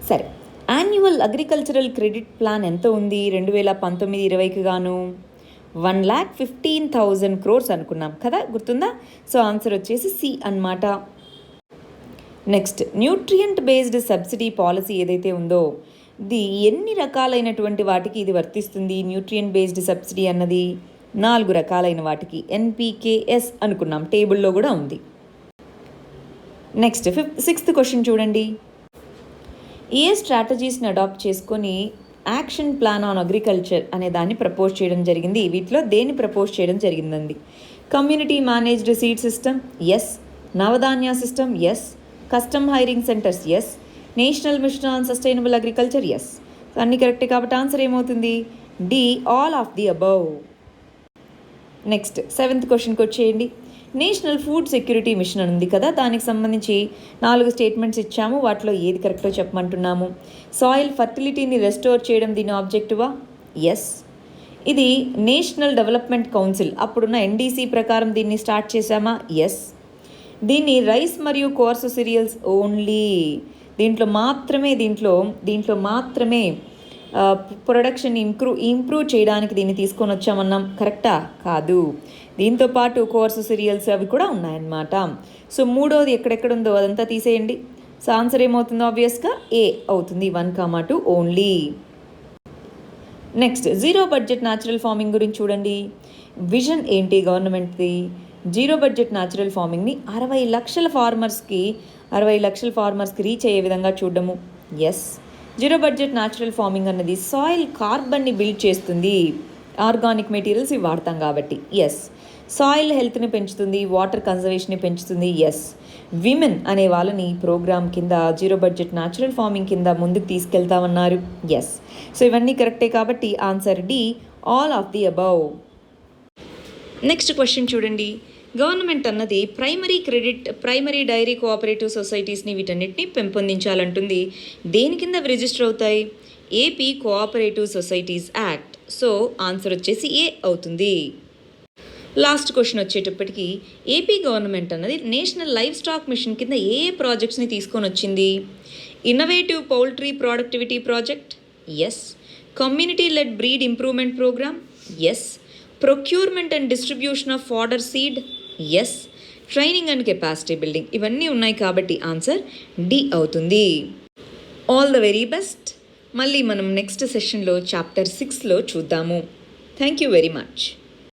సరే, యాన్యువల్ అగ్రికల్చరల్ క్రెడిట్ ప్లాన్ ఎంత ఉంది 2019-20కి గాను? 1,15,000 crores అనుకున్నాం కదా, గుర్తుందా? సో ఆన్సర్ వచ్చేసి సి అన్నమాట. Next, nutrient based subsidy policy ఏదైతే ఉందో ఇది ఎన్ని రకాలైనటువంటి వాటికి ఇది వర్తిస్తుంది? న్యూట్రియంట్ బేస్డ్ సబ్సిడీ అన్నది 4 రకాలైన వాటికి. NPKS అనుకున్నాం, టేబుల్లో కూడా ఉంది. నెక్స్ట్ 6th క్వశ్చన్ చూడండి. ఏ స్ట్రాటజీస్ని అడాప్ట్ చేసుకొని యాక్షన్ ప్లాన్ ఆన్ అగ్రికల్చర్ అనే దాన్ని ప్రపోజ్ చేయడం జరిగింది? వీటిలో దేన్ని ప్రపోజ్ చేయడం జరిగిందండి? Community managed seed system, yes. Navadhanya system, yes. Custom hiring centres, yes. National mission on sustainable agriculture, yes. అన్నీ కరెక్టే కాబట్టి ఆన్సర్ ఏమవుతుంది? D, all of the above. Next 7th క్వశ్చన్కి వచ్చేయండి. నేషనల్ ఫుడ్ సెక్యూరిటీ మిషన్ అని ఉంది కదా, దానికి సంబంధించి 4 స్టేట్మెంట్స్ ఇచ్చాము. వాటిలో ఏది కరెక్టో చెప్పమంటున్నాము. సాయిల్ ఫర్టిలిటీని రెస్టోర్ చేయడం దీని ఆబ్జెక్టివా? ఎస్. ఇది నేషనల్ డెవలప్మెంట్ కౌన్సిల్ అప్పుడున్న NDC ప్రకారం దీన్ని స్టార్ట్ చేశామా? ఎస్. దీన్ని రైస్ మరియు కోర్సు సిరియల్స్ ఓన్లీ, దీంట్లో మాత్రమే ప్రొడక్షన్ ఇంప్రూవ్ చేయడానికి దీన్ని తీసుకొని వచ్చామన్నాం, కరెక్టా? కాదు. దీంతోపాటు కోర్సు సిరియల్స్ అవి కూడా ఉన్నాయన్నమాట. సో 3వది ఎక్కడెక్కడుందో అదంతా తీసేయండి. సో ఆన్సర్ ఏమవుతుందో ఆబ్వియస్గా ఏ అవుతుంది, 1, 2 only. Next, zero budget natural farming గురించి చూడండి. విజన్ ఏంటి గవర్నమెంట్ది? జీరో బడ్జెట్ న్యాచురల్ ఫార్మింగ్ని 60 లక్షల ఫార్మర్స్కి రీచ్ అయ్యే విధంగా చూడడము, yes. Zero budget natural farming అన్నది సాయిల్ కార్బన్ని బిల్డ్ చేస్తుంది, ఆర్గానిక్ మెటీరియల్స్ ఇవి వాడతాం కాబట్టి, ఎస్. సాయిల్ హెల్త్ని పెంచుతుంది, వాటర్ కన్జర్వేషన్ని పెంచుతుంది, ఎస్. విమెన్ అనే వాళ్ళని ప్రోగ్రామ్ కింద జీరో బడ్జెట్ న్యాచురల్ ఫార్మింగ్ కింద ముందుకు తీసుకెళ్తామన్నారు, ఎస్. సో ఇవన్నీ కరెక్టే కాబట్టి answer D, all of the above. Next question చూడండి. గవర్నమెంట్ అన్నది ప్రైమరీ డైరీ కోఆపరేటివ్ సొసైటీస్ని వీటన్నిటిని పెంపొందించాలంటుంది. దేని కింద అవి రిజిస్టర్ అవుతాయి? AP cooperative societies act. So answer వచ్చేసి ఏ అవుతుంది. లాస్ట్ క్వశ్చన్ వచ్చేటప్పటికి ఏపీ గవర్నమెంట్ అన్నది నేషనల్ లైవ్ స్టాక్ మిషన్ కింద ఏ ప్రాజెక్ట్స్ని తీసుకొని వచ్చింది? Innovative poultry productivity project, yes. Community led breed improvement programme, yes. Procurement and distribution of fodder seed, yes. Training and capacity building, ఇవన్నీ ఉన్నాయి కాబట్టి ఆన్సర్ డి అవుతుంది. All the very best. మళ్ళీ మనం నెక్స్ట్ సెషన్లో చాప్టర్ 6లో చూద్దాము. Thank you very much.